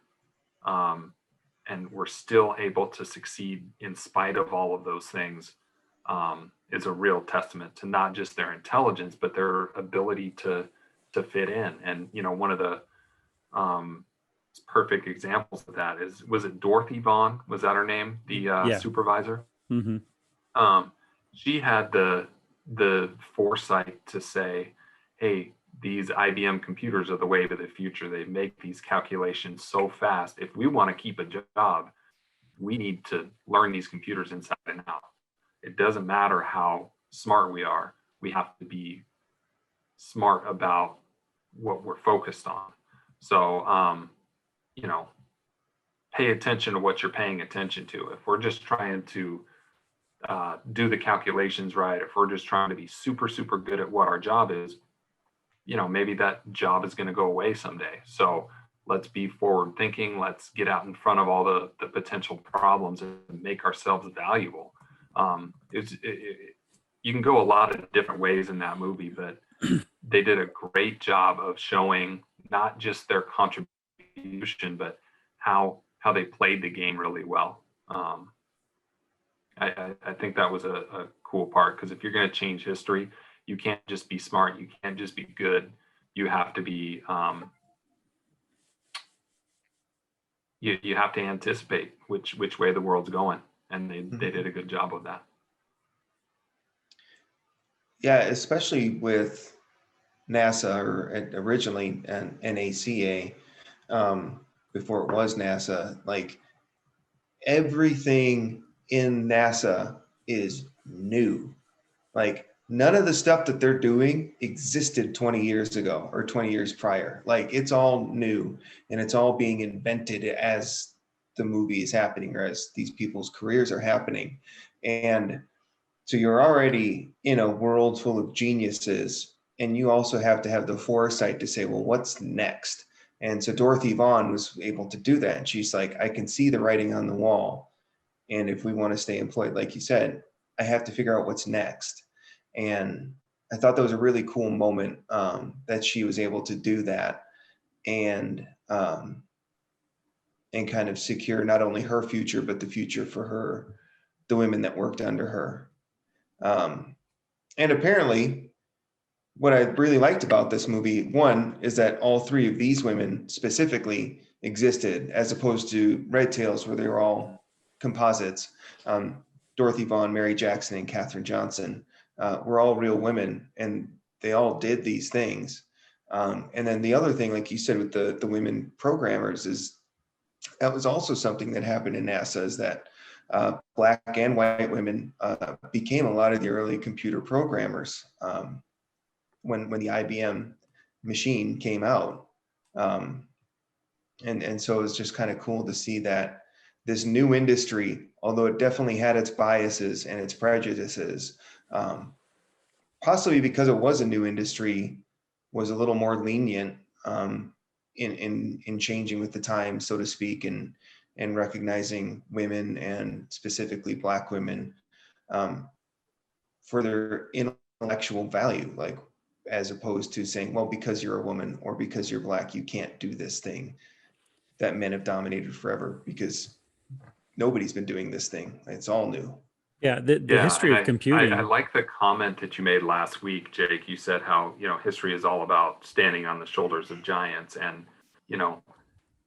and were still able to succeed in spite of all of those things, is a real testament to not just their intelligence, but their ability to fit in. And, one of the perfect examples of that was it Dorothy Vaughan? Was that her name? The supervisor? Mm-hmm. She had the foresight to say, hey, these IBM computers are the way to the future. They make these calculations so fast. If we want to keep a job, we need to learn these computers inside and out. It doesn't matter how smart we are. We have to be smart about what we're focused on. So, pay attention to what you're paying attention to. If we're just trying to do the calculations right, if we're just trying to be super, super good at what our job is, maybe that job is going to go away someday. So let's be forward thinking. Let's get out in front of all the potential problems and make ourselves valuable. You can go a lot of different ways in that movie, but they did a great job of showing not just their contribution, but how they played the game really well. I think that was a cool part, because if you're going to change history, you can't just be smart. You can't just be good. You have to be, you have to anticipate which way the world's going. And they did a good job of that. Yeah, especially with NASA, or originally NACA, before it was NASA, like everything in NASA is new. Like none of the stuff that they're doing existed 20 years ago or 20 years prior. Like it's all new, and it's all being invented as the movie is happening, or as these people's careers are happening. And so you're already in a world full of geniuses, and you also have to have the foresight to say, well, what's next? And so Dorothy Vaughan was able to do that. And she's like, I can see the writing on the wall. And if we want to stay employed, like you said, I have to figure out what's next. And I thought that was a really cool moment, that she was able to do that. and kind of secure not only her future, but the future for the women that worked under her. And apparently, what I really liked about this movie, one, is that all three of these women specifically existed, as opposed to Red Tails, where they were all composites. Dorothy Vaughan, Mary Jackson, and Katherine Johnson were all real women, and they all did these things. And then the other thing, like you said, with the women programmers, is that was also something that happened in NASA, is that Black and white women became a lot of the early computer programmers when the IBM machine came out. And so it's just kind of cool to see that this new industry, although it definitely had its biases and its prejudices, possibly because it was a new industry, was a little more lenient in changing with the times, so to speak, and recognizing women, and specifically Black women, for their intellectual value, like, as opposed to saying, well, because you're a woman or because you're Black, you can't do this thing that men have dominated forever, because nobody's been doing this thing. It's all new. Yeah, the Yeah, history and of computing. I like the comment that you made last week, Jake. You said how, history is all about standing on the shoulders of giants. And,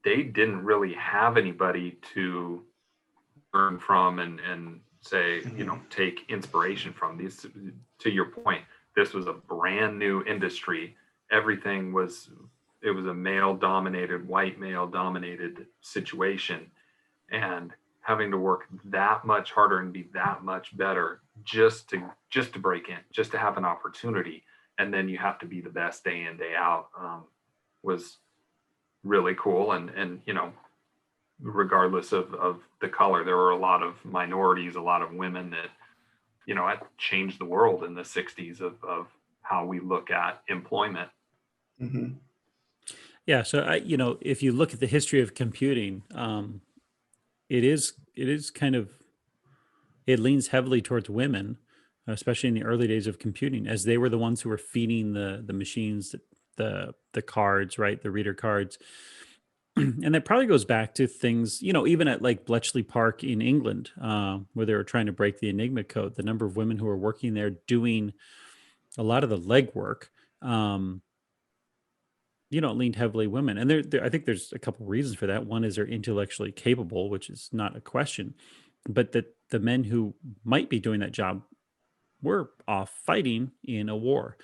they didn't really have anybody to learn from and say, take inspiration from. These. To your point, this was a brand new industry. Everything was, it was a white male dominated situation. And having to work that much harder and be that much better just to break in, just to have an opportunity, and then you have to be the best day in, day out, was really cool. And regardless of the color, there were a lot of minorities, a lot of women that that changed the world in the 60s of how we look at employment. Mm-hmm. Yeah, so if you look at the history of computing, it is kind of, it leans heavily towards women, especially in the early days of computing, as they were the ones who were feeding the machines the cards, right, the reader cards. And that probably goes back to things, even at like Bletchley Park in England, where they were trying to break the Enigma code. The number of women who were working there doing a lot of the legwork, leaned heavily women. And I think there's a couple reasons for that. One is they're intellectually capable, which is not a question, but that the men who might be doing that job were off fighting in a war.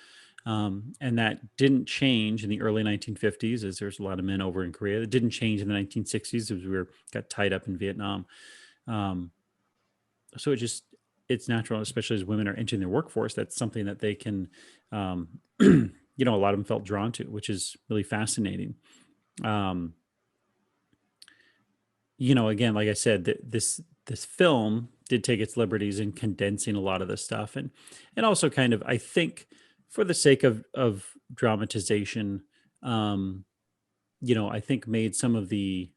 And that didn't change in the early 1950s, as there's a lot of men over in Korea. It didn't change in the 1960s as we got tied up in Vietnam. So it's natural, especially as women are entering their workforce. That's something that they can, a lot of them felt drawn to, which is really fascinating. Again, like I said, this film did take its liberties in condensing a lot of this stuff, and also kind of, I think, for the sake of dramatization, I think made some of the,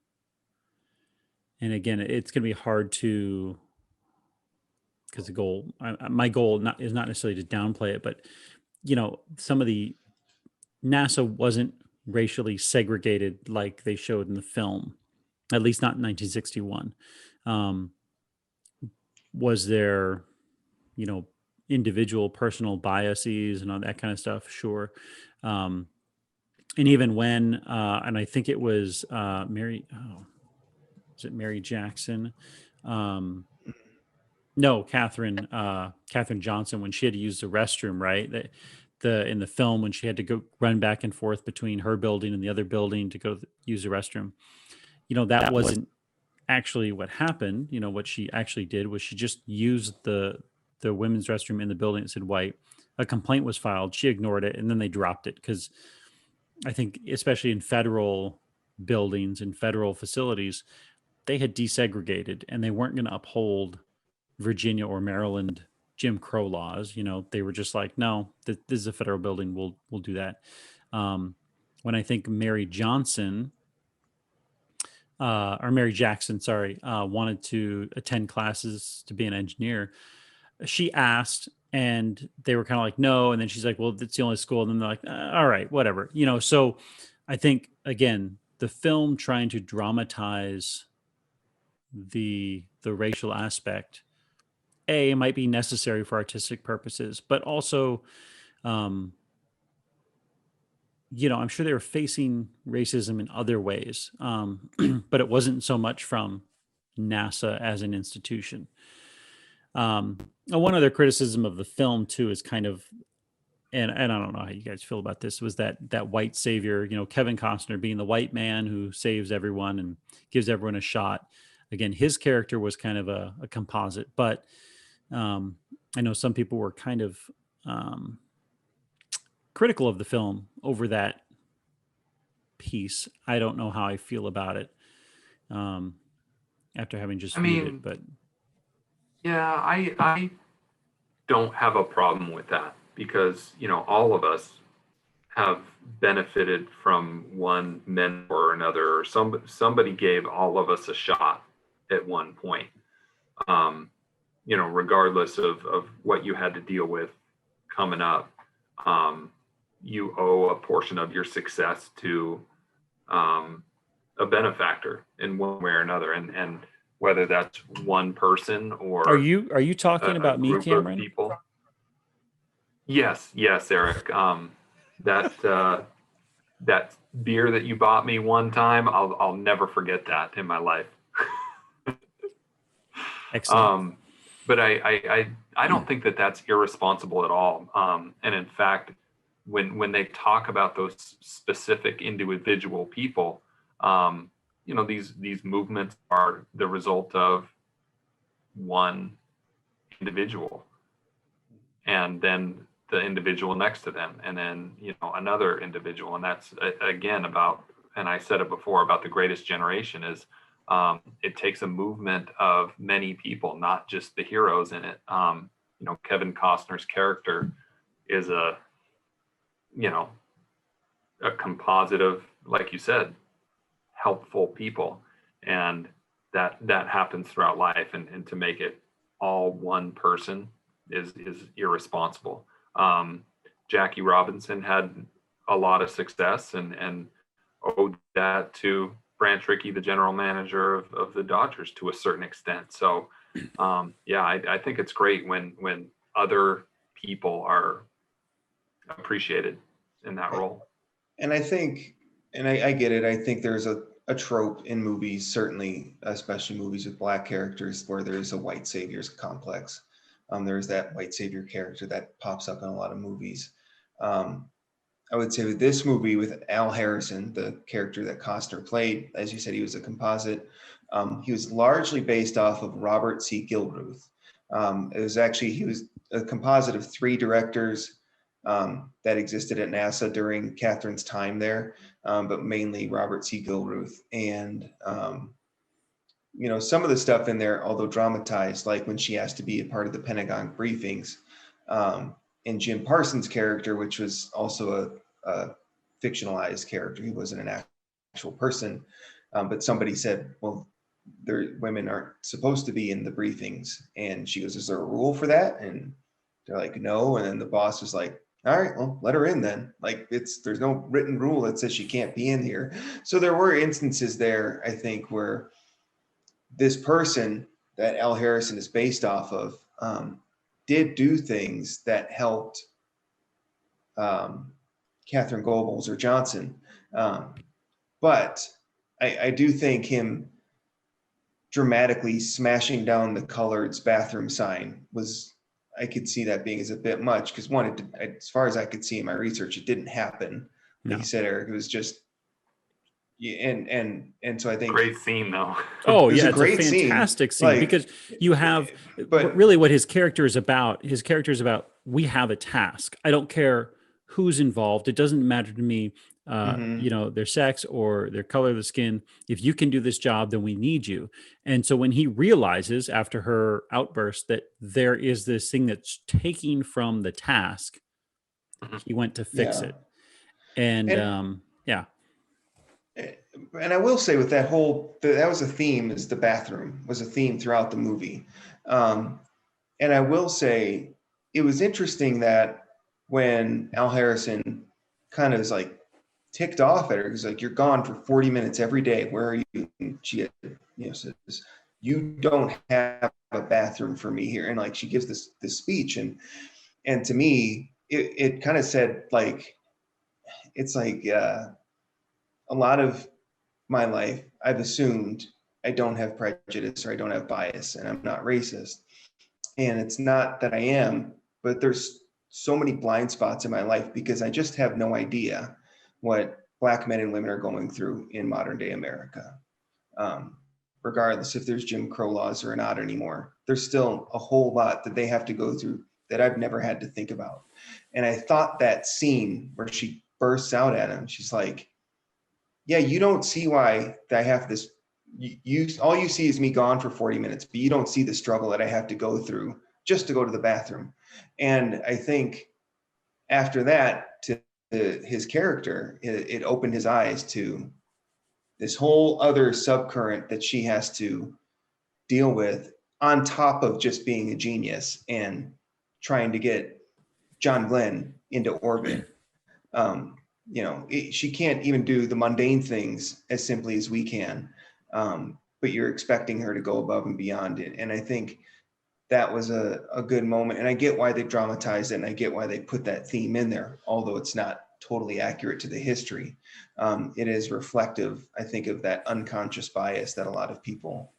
and again, it's going to be hard to, because my goal is not necessarily to downplay it, but some of the NASA wasn't racially segregated like they showed in the film, at least not in 1961. Was there, individual personal biases and all that kind of stuff? Sure. And even when, and I think it was Mary Jackson? No, Katherine Johnson, when she had to use the restroom, right? In the film, when she had to go run back and forth between her building and the other building to go use the restroom, that wasn't actually what happened. What she actually did was she just used the women's restroom in the building that said white. A complaint was filed. She ignored it, and then they dropped it, because I think, especially in federal buildings and federal facilities, they had desegregated, and they weren't going to uphold Virginia or Maryland Jim Crow laws. They were just like, no, this is a federal building. We'll do that. When I think Mary Jackson, wanted to attend classes to be an engineer, she asked, and they were kind of like, no. And then she's like, well, it's the only school. And then they're like, all right, whatever. So I think, again, the film trying to dramatize the racial aspect, it might be necessary for artistic purposes, but also, um, I'm sure they were facing racism in other ways, but it wasn't so much from NASA as an institution. One other criticism of the film too is kind of, and I don't know how you guys feel about this, was that white savior, Kevin Costner being the white man who saves everyone and gives everyone a shot. Again, his character was kind of a composite, but I know some people were kind of um, critical of the film over that piece. I don't know how I feel about it after having just I viewed mean, it, but yeah, I don't have a problem with that because, all of us have benefited from one mentor or another, or somebody gave all of us a shot at one point. Regardless of what you had to deal with coming up, you owe a portion of your success to a benefactor in one way or another, and whether that's one person or are you talking a about me, group of Cameron? people. Yes, Eric. That beer that you bought me one time, I'll never forget that in my life. Excellent. But I don't think that that's irresponsible at all. And in fact, when they talk about those specific individual people, these movements are the result of one individual, and then the individual next to them, and then another individual. And that's again about, and I said it before about the greatest generation, is it takes a movement of many people, not just the heroes in it. Kevin Costner's character is a composite of, like you said, helpful people, and that happens throughout life, and to make it all one person is irresponsible. Jackie Robinson had a lot of success and owed that to Branch Rickey, the general manager of the Dodgers, to a certain extent. So I think it's great when other people are appreciated in that role. And I think, and I get it, I think there's a trope in movies, certainly, especially movies with Black characters, where there's a white savior's complex. There's that white savior character that pops up in a lot of movies. I would say with this movie, with Al Harrison, the character that Costner played, as you said, he was a composite. He was largely based off of Robert C. Gilruth. He was a composite of 3 directors that existed at NASA during Catherine's time there, but mainly Robert C. Gilruth. And, some of the stuff in there, although dramatized, like when she has to be a part of the Pentagon briefings, and Jim Parsons' character, which was also a fictionalized character. He wasn't an actual person, but somebody said, well, women aren't supposed to be in the briefings. And she goes, is there a rule for that? And they're like, no. And then the boss was like, all right, well, let her in then. Like, there's no written rule that says she can't be in here. So there were instances there, I think, where this person that Al Harrison is based off of did do things that helped Catherine Goebbels or Johnson. But I do think him dramatically smashing down the Collard's bathroom sign I could see that being as a bit much, because one, as far as I could see in my research, it didn't happen. Like you said, Eric, it was just, and so I think great scene though. Oh yeah, it's a fantastic scene, like, because you have, but really what his character is about. His character is about, we have a task. I don't care who's involved. It doesn't matter to me, their sex or their color of the skin. If you can do this job, then we need you. And so when he realizes after her outburst that there is this thing that's taking from the task, he went to fix it. And and I will say with that that was a theme, is the bathroom was a theme throughout the movie. And I will say it was interesting that when Al Harrison kind of is like ticked off at her. He's like, "You're gone for 40 minutes every day. Where are you?" And she had, says, "You don't have a bathroom for me here." And like, she gives this speech, and to me, it kind of said, like, it's like a lot of my life, I've assumed I don't have prejudice or I don't have bias and I'm not racist. And it's not that I am, but there's so many blind spots in my life because I just have no idea what Black men and women are going through in modern day America. Regardless if there's Jim Crow laws or not anymore, there's still a whole lot that they have to go through that I've never had to think about. And I thought that scene where she bursts out at him, she's like, "Yeah, you don't see why I have this. You all you see is me gone for 40 minutes, but you don't see the struggle that I have to go through just to go to the bathroom." And I think after that, to his character, it opened his eyes to this whole other subcurrent that she has to deal with on top of just being a genius and trying to get John Glenn into orbit. She can't even do the mundane things as simply as we can, but you're expecting her to go above and beyond it. And I think that was a good moment. And I get why they dramatized it, and I get why they put that theme in there, although it's not totally accurate to the history. It is reflective, I think, of that unconscious bias that a lot of people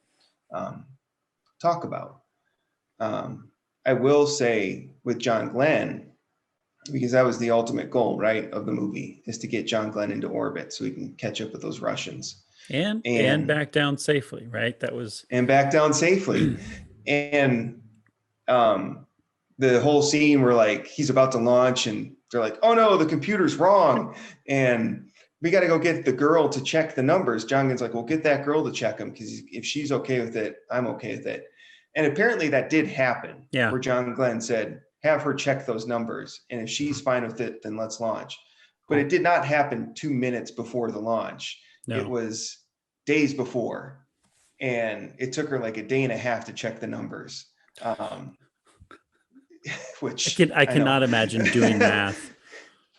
talk about. I will say with John Glenn, because that was the ultimate goal, right, of the movie, is to get John Glenn into orbit so he can catch up with those Russians. And back down safely, right? And back down safely. And the whole scene where like he's about to launch and they're like, "Oh no, the computer's wrong. And we got to go get the girl to check the numbers." John Glenn's like, "Well, get that girl to check them, because if she's okay with it, I'm okay with it." And apparently that did happen. Yeah. Where John Glenn said, "Have her check those numbers. And if she's fine with it, then let's launch." But it did not happen 2 minutes before the launch. No. It was days before. And it took her like a day and a half to check the numbers. Which I cannot imagine doing math,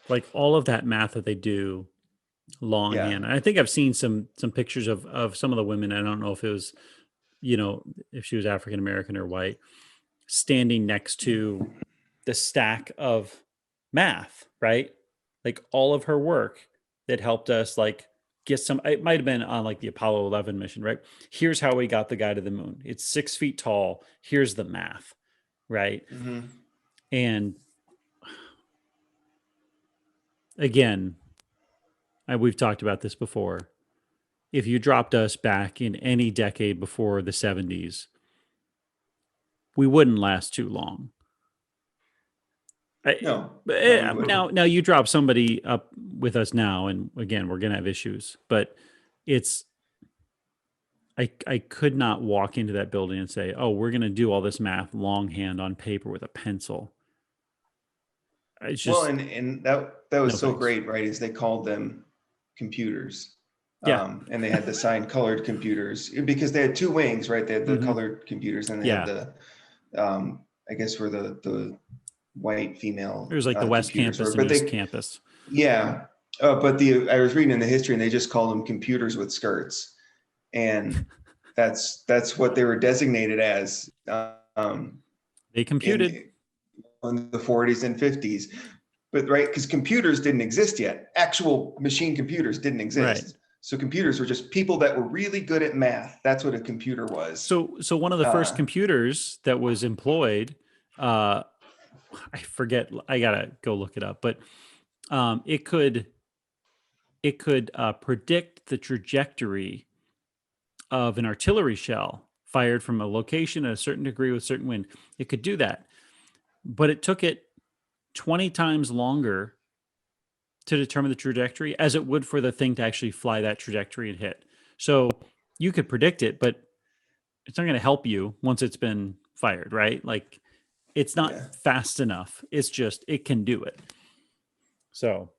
like all of that math that they do longhand. Yeah. I think I've seen some pictures of some of the women. I don't know if it was, if she was African American or white, standing next to the stack of math, right? Like all of her work that helped us like get some, it might have been on like the Apollo 11 mission, right? Here's how we got the guy to the moon. It's 6 feet tall. Here's the math, right? Mm-hmm. And again, we've talked about this before. If you dropped us back in any decade before the 70s, we wouldn't last too long. No. Now you drop somebody up with us now, and again, we're going to have issues, but I could not walk into that building and say, "Oh, we're going to do all this math longhand on paper with a pencil." It's just, well, and that was so thanks. great, right? Is they called them computers. Yeah. And they had the signed colored computers because they had two wings, right? They had the colored computers, and they had the, I guess where the white female. It was like the West Campus and East Campus. Yeah. But I was reading in the history, and they just call them computers with skirts. And that's what they were designated as. They computed. In the 40s and 50s, but right, because computers didn't exist yet. Actual machine computers didn't exist. Right. So computers were just people that were really good at math. That's what a computer was. So one of the first computers that was employed, I forget, I gotta go look it up, but it could predict the trajectory of an artillery shell fired from a location at a certain degree with certain wind. It could do that. But it took it 20 times longer to determine the trajectory as it would for the thing to actually fly that trajectory and hit. So you could predict it, but it's not going to help you once it's been fired, right? Like it's not fast enough. It's just, it can do it. So,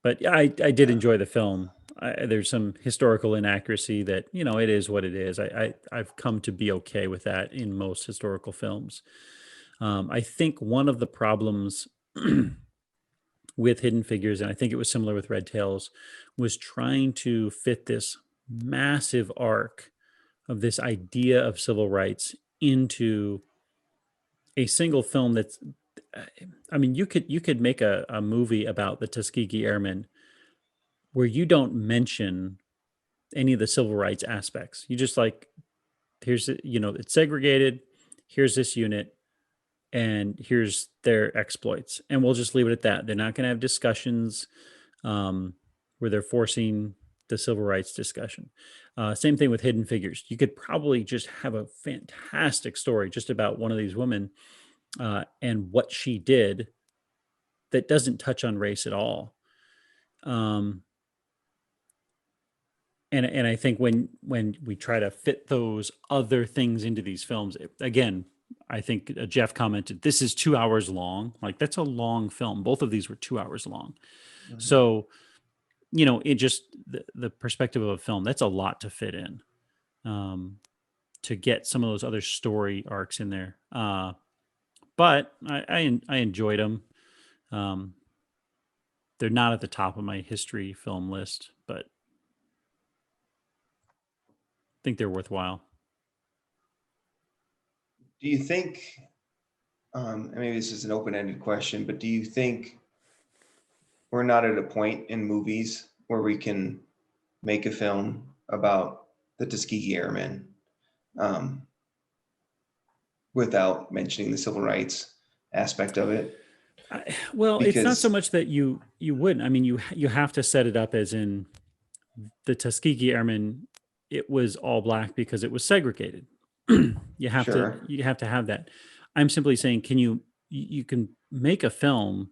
but yeah, I did enjoy the film. There's some historical inaccuracy that, it is what it is. I've come to be okay with that in most historical films. I think one of the problems with Hidden Figures, and I think it was similar with Red Tails, was trying to fit this massive arc of this idea of civil rights into a single film that's, I mean, you could make a movie about the Tuskegee Airmen where you don't mention any of the civil rights aspects. You just like, here's it's segregated, here's this unit, and here's their exploits, and we'll just leave it at that. They're not going to have discussions where they're forcing the civil rights discussion. Same thing with Hidden Figures. You could probably just have a fantastic story just about one of these women and what she did that doesn't touch on race at all. And I think when we try to fit those other things into these films, again, I think Jeff commented, this is 2 hours long. Like, that's a long film. Both of these were 2 hours long. Mhm. So, it just, the perspective of a film, that's a lot to fit in, to get some of those other story arcs in there. But I enjoyed them. They're not at the top of my history film list, but I think they're worthwhile. Do you think, and maybe this is an open-ended question, but do you think we're not at a point in movies where we can make a film about the Tuskegee Airmen without mentioning the civil rights aspect of it? Well, it's not so Because much that you wouldn't. I mean, you have to set it up as in the Tuskegee Airmen. It was all black because it was segregated. you have Sure. to have that. I'm simply saying, can you can make a film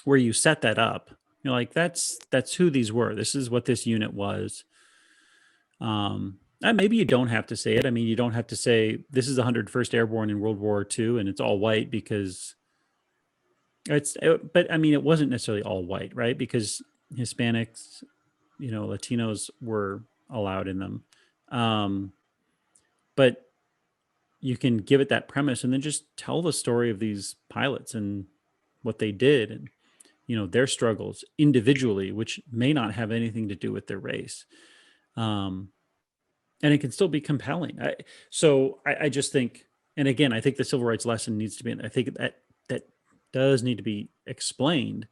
where you set that up. You're like, that's who these were. This is what this unit was. And maybe you don't have to say it. I mean, you don't have to say this is the 101st Airborne in World War II and it's all white because but I mean, it wasn't necessarily all white, right? Because Hispanics, Latinos were allowed in them. But you can give it that premise and then just tell the story of these pilots and what they did and, their struggles individually, which may not have anything to do with their race. And it can still be compelling. I just think, and again, I think the civil rights lesson needs to be, I think that does need to be explained.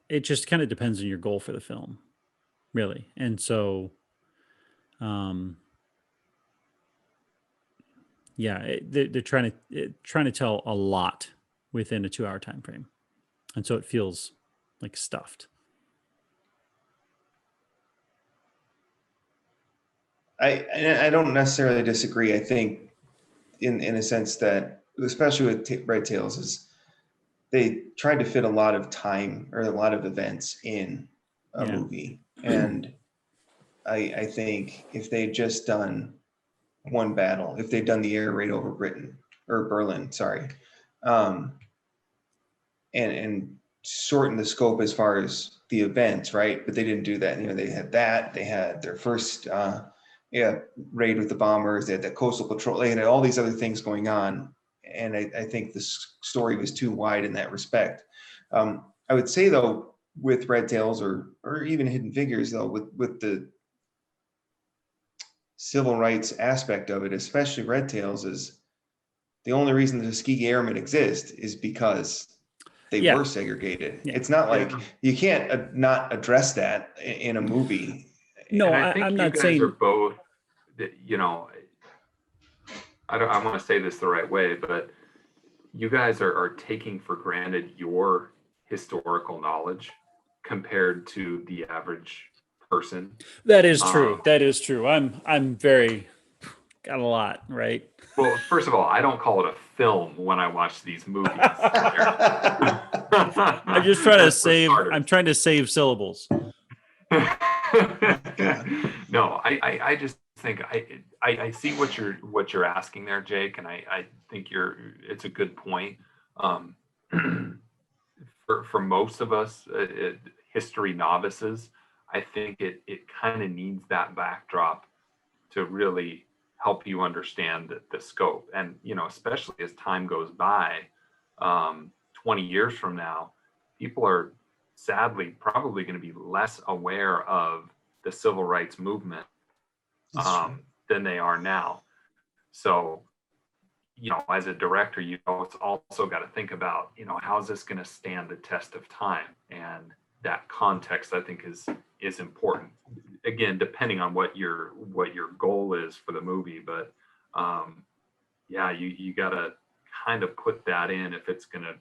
It just kind of depends on your goal for the film, really. And so, yeah, they're trying to tell a lot within a 2 hour time frame, and so it feels like stuffed. I don't necessarily disagree. I think in a sense that, especially with Red Tails, is they tried to fit a lot of time or a lot of events in a movie. And I think if they'd just done one battle, if they'd done the air raid over Berlin, sorry, and shorten the scope as far as the events, right? But they didn't do that. They had their first raid with the bombers, they had the coastal patrol, they had all these other things going on. And I think the story was too wide in that respect. I would say though, with Red Tails or even Hidden Figures though, with the civil rights aspect of it, especially Red Tails, is the only reason the Tuskegee Airmen exist is because they were segregated. Yeah. It's not like you can't not address that in a movie. No, I think I'm you not guys saying are both, I want to say this the right way, but you guys are taking for granted your historical knowledge compared to the average person. That is true. That is true. I'm very got a lot, right? Well, first of all, I don't call it a film when I watch these movies. I'm just trying to save. I'm trying to save syllables. No, I just think I see what you're asking there, Jake, and I think it's a good point. For most of us, history novices, I think it kind of needs that backdrop to really help you understand the scope. And, you know, especially as time goes by, 20 years from now, people are sadly probably going to be less aware of the civil rights movement than they are now. So, you know, as a director, you also got to think about, you know, how's this going to stand the test of time? And that context, I think, is important. Again, depending on what your goal is for the movie, but yeah, you got to kind of put that in if it's going to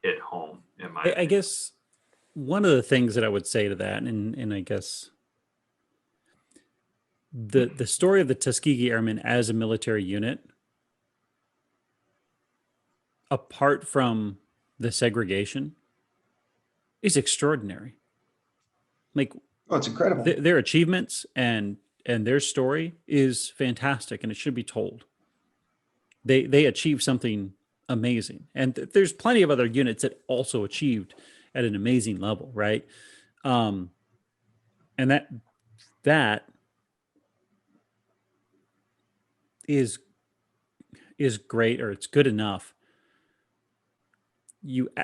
hit home. In my I guess one of the things that I would say to that, and I guess the story of the Tuskegee Airmen as a military unit, apart from the segregation, is extraordinary. Like, Oh, it's incredible. their achievements and their story is fantastic, and it should be told. They achieved something amazing, and there's plenty of other units that also achieved at an amazing level, right? And that is great, or it's good enough.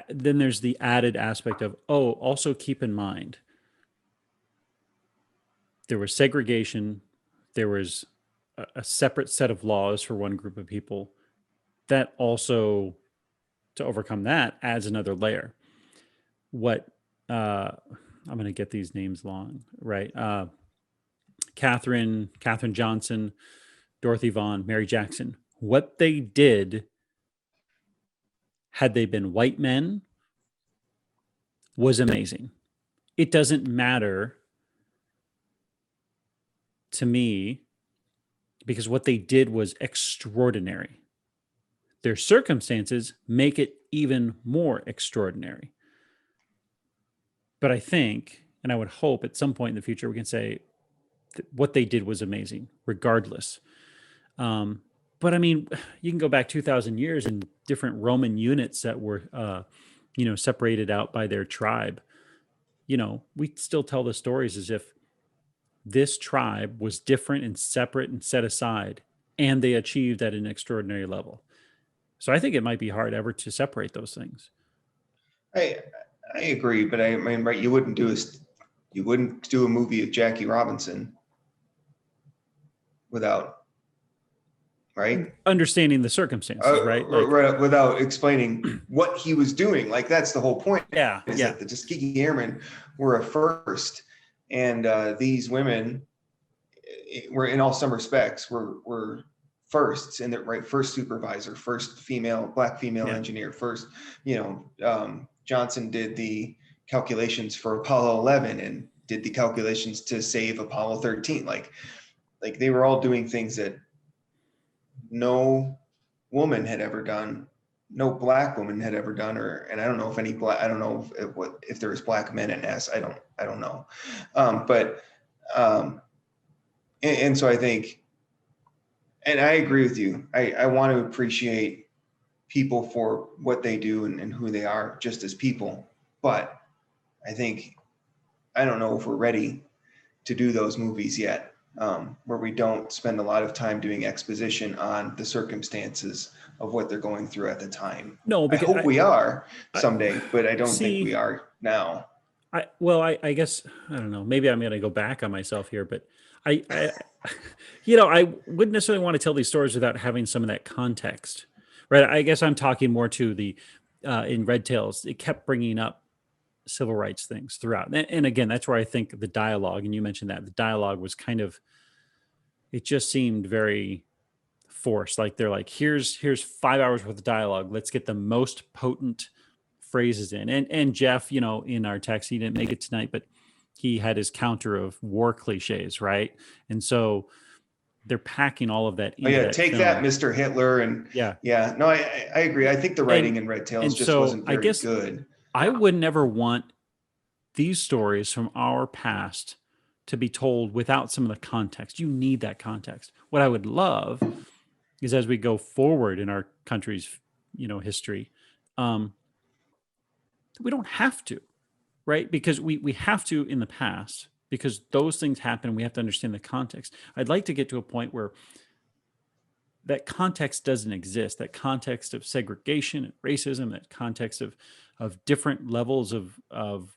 Then there's the added aspect of, also keep in mind there was segregation, there was a separate set of laws for one group of people. That also, to overcome that, adds another layer. What I'm going to get these names long, right? Katherine Johnson, Dorothy Vaughan, Mary Jackson. What they did, had they been white men, was amazing. It doesn't matter to me, because what they did was extraordinary. Their circumstances make it even more extraordinary. But I think, and I would hope at some point in the future, we can say what they did was amazing, regardless. But I mean, you can go back 2,000 years and different Roman units that were, separated out by their tribe. You know, we still tell the stories as if this tribe was different and separate and set aside, and they achieved at an extraordinary level. So I think it might be hard ever to separate those things. I agree, but I mean, right? You wouldn't do a movie of Jackie Robinson without, right? Understanding the circumstances, right? Like, without explaining what he was doing. Like, that's the whole point. Yeah. That the Tuskegee Airmen were a first, and these women were, in all some respects, were firsts, and right, first supervisor, first black female engineer, first, Johnson did the calculations for Apollo 11 and did the calculations to save Apollo 13. Like they were all doing things that no woman had ever done, no black woman had ever done, and I don't know if any black, I don't know if there was black men in S. I don't know. And so I think, and I agree with you. I want to appreciate people for what they do and who they are just as people. But I don't know if we're ready to do those movies yet, where we don't spend a lot of time doing exposition on the circumstances of what they're going through at the time. No, because I hope we are someday, but I don't think we are now. I guess, I don't know, maybe I'm going to go back on myself here, but I wouldn't necessarily want to tell these stories without having some of that context, right? I guess I'm talking more to the, in Red Tails, it kept bringing up civil rights things throughout. And again, that's where I think the dialogue, and you mentioned that the dialogue was kind of, it just seemed very forced. Like they're like, here's 5 hours worth of dialogue. Let's get the most potent phrases in. And Jeff, in our text, he didn't make it tonight, but he had his counter of war cliches, right? And so they're packing all of that into that take film. that, Mr. Hitler. And no, I agree. I think the writing in Red Tails just wasn't very good. I would never want these stories from our past to be told without some of the context. You need that context. What I would love is, as we go forward in our country's, history, we don't have to, right? Because we have to in the past, because those things happen. We have to understand the context. I'd like to get to a point where that context doesn't exist, that context of segregation and racism, that context of different levels of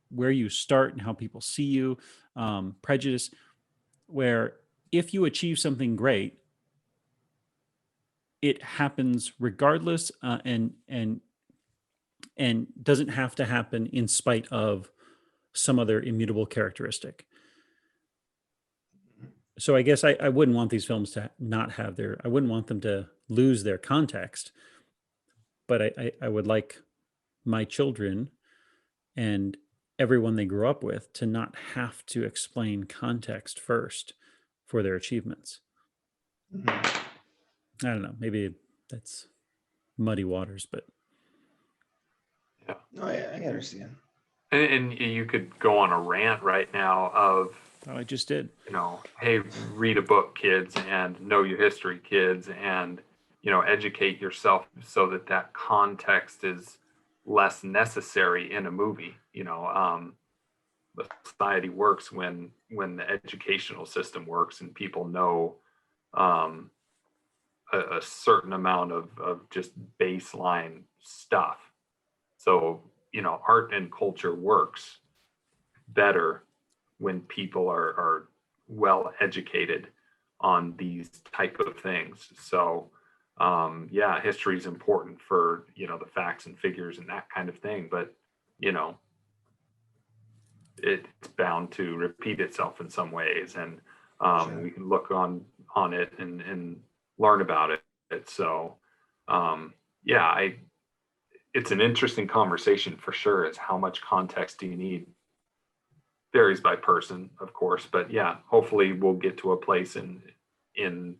where you start and how people see you, prejudice, where if you achieve something great, it happens regardless, and doesn't have to happen in spite of some other immutable characteristic. So I guess I wouldn't want these films to not have their, I wouldn't want them to lose their context, but I would like my children and everyone they grew up with to not have to explain context first for their achievements. Mhm. I don't know, maybe that's muddy waters, but Yeah. No, I understand. And you could go on a rant right now of, I just did. you know, hey, read a book, kids, and know your history, kids, and, you know, educate yourself so that that context is less necessary in a movie. You know, the society works when the educational system works and people know a certain amount of just baseline stuff. So, you know, art and culture works better when people are well educated on these type of things. So yeah, history is important for, you know, the facts and figures and that kind of thing, but, you know, it's bound to repeat itself in some ways, and Sure. we can look on it and learn about it. So yeah, it's an interesting conversation for sure. Is how much context do you need? Varies by person, of course, but yeah, hopefully we'll get to a place in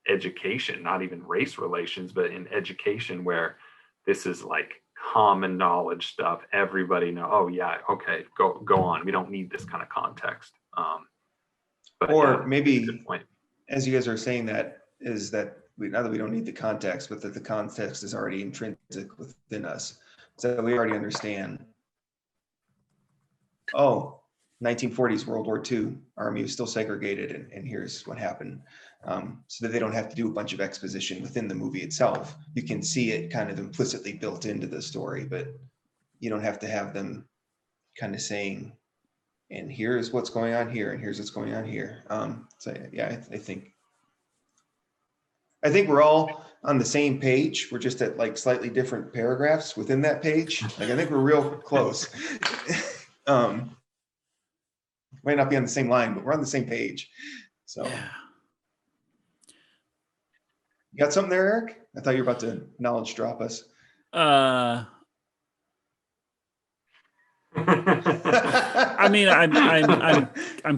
education, not even race relations, but in education where this is like common knowledge stuff. Everybody know, oh yeah, okay, go on. We don't need this kind of context. But Or yeah, maybe, good point. as you guys are saying, that is that not that we don't need the context, but that the context is already intrinsic within us, so we already understand. Oh, 1940s World War II Army was still segregated, and here's what happened. So that they don't have to do a bunch of exposition within the movie itself. You can see it kind of implicitly built into the story, but you don't have to have them kind of saying, and here's what's going on here, and here's what's going on here. So yeah, I think we're all on the same page. We're just at like slightly different paragraphs within that page. Like I think we're real close. Might not be on the same line, but we're on the same page. So Yeah. you got something there, Eric? I thought you were about to knowledge drop us. I mean, I'm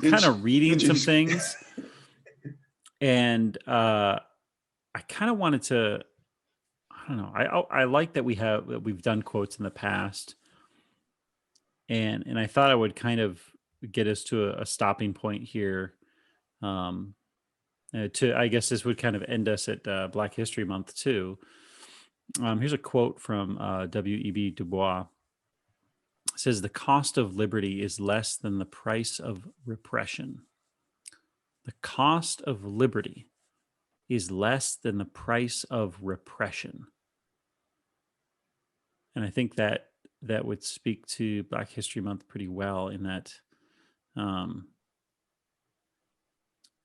kind of reading some things, and I kind of wanted to. I don't know. I like that we've done quotes in the past, and I thought I would kind of get us to a stopping point here. I guess this would kind of end us at Black History Month too. Here's a quote from W.E.B. Du Bois. It says, "The cost of liberty is less than the price of repression." The cost of liberty is less than the price of repression. And I think that would speak to Black History Month pretty well, in that,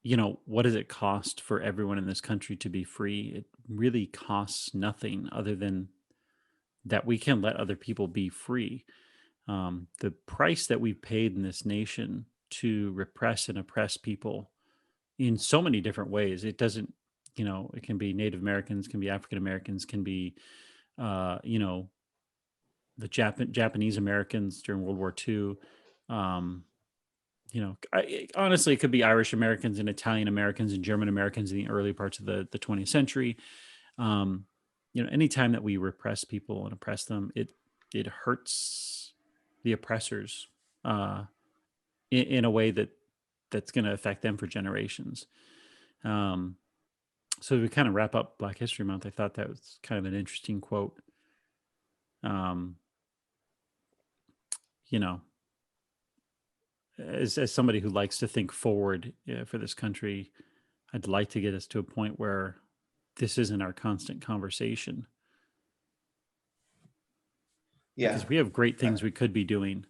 you know, what does it cost for everyone in this country to be free? It really costs nothing other than that we can let other people be free. The price that we've paid in this nation to repress and oppress people in so many different ways. It doesn't, you know, it can be Native Americans, can be African Americans, can be, you know, the Japanese Americans during World War II. You know, honestly, it could be Irish Americans and Italian Americans and German Americans in the early parts of the 20th century. You know, anytime that we repress people and oppress them, it hurts the oppressors in a way that's going to affect them for generations. So we kind of wrap up Black History Month. I thought that was kind of an interesting quote. You know, as somebody who likes to think forward for this country, I'd like to get us to a point where this isn't our constant conversation. Yeah. Because we have great things we could be doing.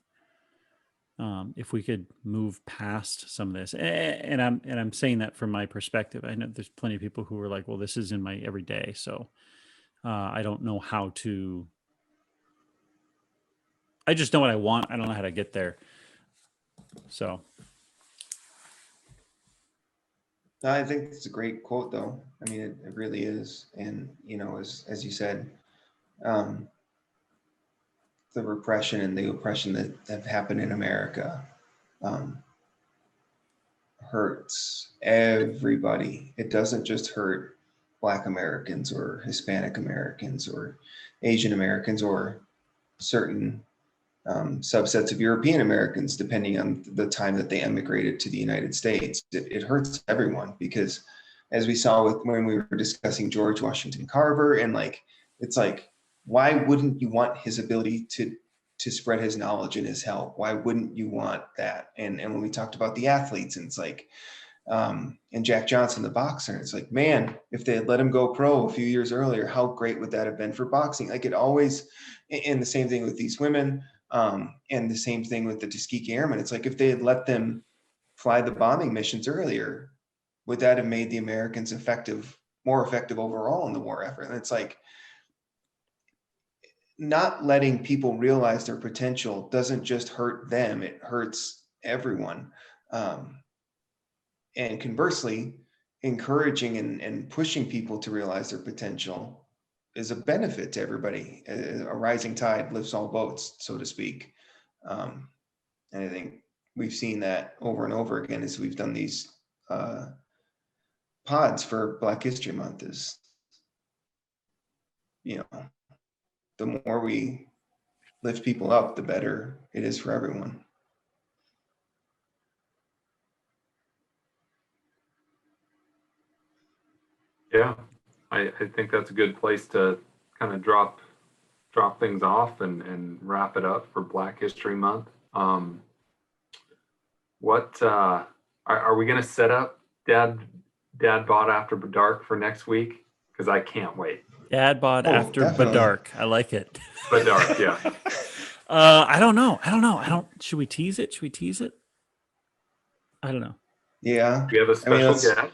If we could move past some of this, and I'm saying that from my perspective. I know there's plenty of people who are like, well, this is in my everyday, so I don't know how to. I just know what I want. I don't know how to get there. So I think it's a great quote, though. I mean, it really is. And, you know, as you said, the repression and the oppression that have happened in America hurts everybody. It doesn't just hurt Black Americans or Hispanic Americans or Asian Americans or certain subsets of European Americans, depending on the time that they emigrated to the United States. It hurts everyone because, as we saw with when we were discussing George Washington Carver, and like, it's like, why wouldn't you want his ability to spread his knowledge and his help? Why wouldn't you want that? And when we talked about the athletes, and it's like, and Jack Johnson, the boxer, it's like, man, if they had let him go pro a few years earlier, how great would that have been for boxing? Like, it always, and the same thing with these women, and the same thing with the Tuskegee Airmen. It's like, if they had let them fly the bombing missions earlier, would that have made the Americans more effective overall in the war effort? And it's like, not letting people realize their potential doesn't just hurt them, it hurts everyone. And conversely, encouraging and pushing people to realize their potential is a benefit to everybody. A rising tide lifts all boats, so to speak. And I think we've seen that over and over again as we've done these pods for Black History Month. Is, you know, the more we lift people up, the better it is for everyone. Yeah, I think that's a good place to kind of drop things off and wrap it up for Black History Month. What are we going to set up Dad Bod After Dark for next week? Because I can't wait. Dad Bod After definitely. Badark. I like it. Badark, yeah. I don't know. Should we tease it? I don't know. Yeah. We have a special guest.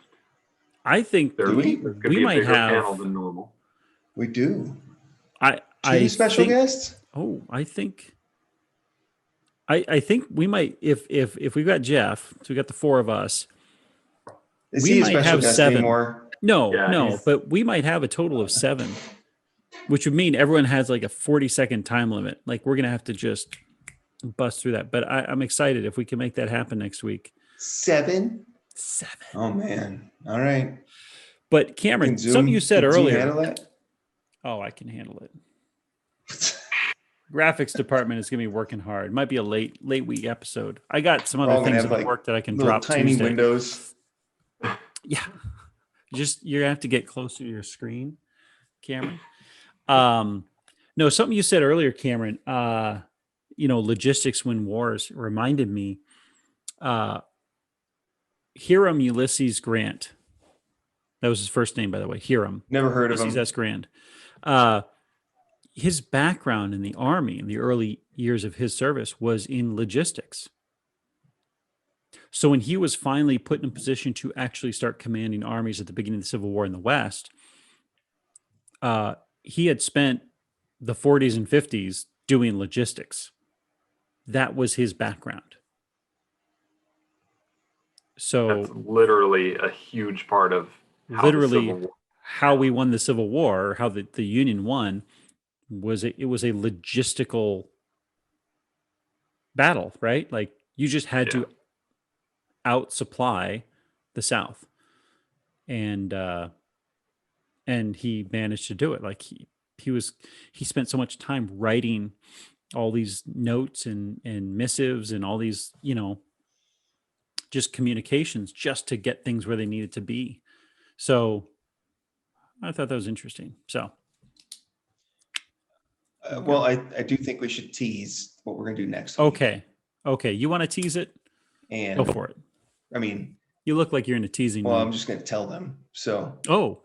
I think Do we? There's gonna we be a might bigger have panel than normal. We do. I Two special think, guests? Oh, I think we might, if we've got Jeff, so we got the four of us. Is we he a might special have guest 7. anymore? No, Yeah, but we might have a total of 7, which would mean everyone has like a 40-second time limit. Like, we're gonna have to just bust through that. But I'm excited if we can make that happen next week. 7? 7. Oh man. All right. But Cameron, something you said Can Zoom earlier. handle that? Oh, I can handle it. Graphics department is going to be working hard. Might be a late week episode. I got some other things in the work that I can drop tiny Tuesday. windows. Yeah, you're gonna have to get closer to your screen, Cameron. No, something you said earlier, Cameron. Logistics win wars reminded me. Hiram Ulysses Grant. That was his first name, by the way. Hiram. Never heard of Ulysses him. S. Grant. His background in the Army in the early years of his service was in logistics. So when he was finally put in a position to actually start commanding armies at the beginning of the Civil War in the West, he had spent the 40s and 50s doing logistics. That was his background. So that's literally a huge part of how we won the Civil War, or how the Union won, it was a logistical battle, right? Like, you just had to outsupply the South, and he managed to do it. Like, he spent so much time writing all these notes and missives and all these, just communications just to get things where they needed to be. So I thought that was interesting. So Well, I do think we should tease what we're going to do next week. Okay. You want to tease it? And Go for it. I mean, You look like you're in a teasing well, I'm mood. just going to tell them. So, Oh,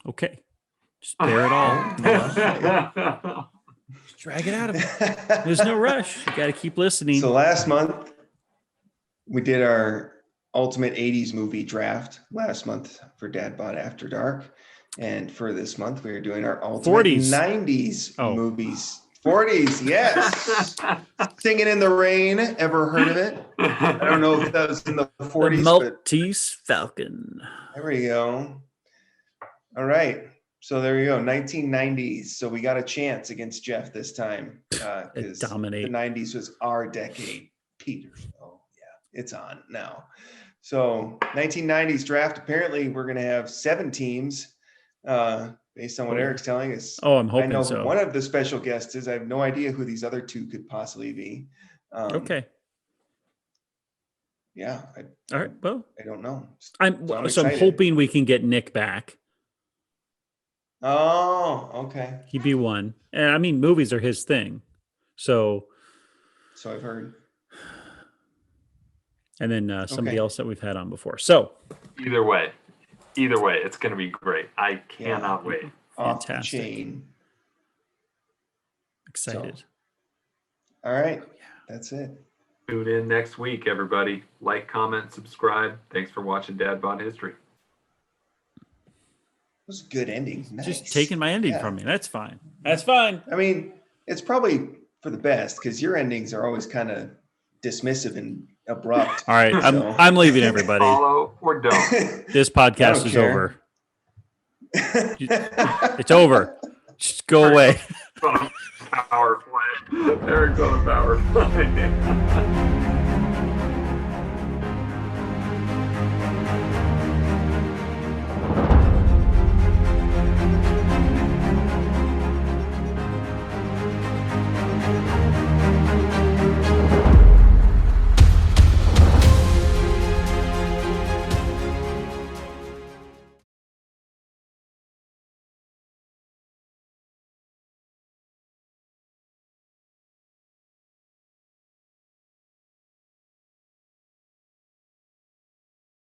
okay. Just bear it all. Just drag it out of him. There's no rush. You got to keep listening. So last month we did our ultimate 80s movie draft last month for Dad Bod After Dark. And for this month, we are doing our ultimate 40s. 90s Oh. movies. 40s, yes. Singing in the Rain. Ever heard of it? I don't know if that was in the The 40s, but Maltese Falcon. there we go. All right. So there you go. 1990s. So we got a chance against Jeff this time. Because the Dominate. 90s was our decade. Peter. Oh, yeah. It's on now. So 1990s draft. Apparently, we're going to have 7 teams. Based on what Eric's telling us. Oh, I'm I hoping know so. one of the special guests is. I have no idea who these other 2 could possibly be. Okay. Yeah. All right. Well, I don't know. so I'm I'm excited. hoping we can get Nick back. Oh, okay. He'd be one. And I mean, movies are his thing. So, So I've heard. and then somebody Okay. else that we've had on before. So, Either way, it's going to be great. I cannot wait. Off the Fantastic. chain. excited. All right. That's it. Tune in next week, everybody. Like, comment, subscribe. Thanks for watching Dad Bod History. It was a good ending. Nice. Just taking my ending Yeah. from me. That's fine. That's fine. I mean, it's probably for the best because your endings are always kind of dismissive and abrupt. All right. So- I'm leaving everybody. Follow or don't. This podcast is care. over. It's over. Just go away. Power play. Eric's on a power play.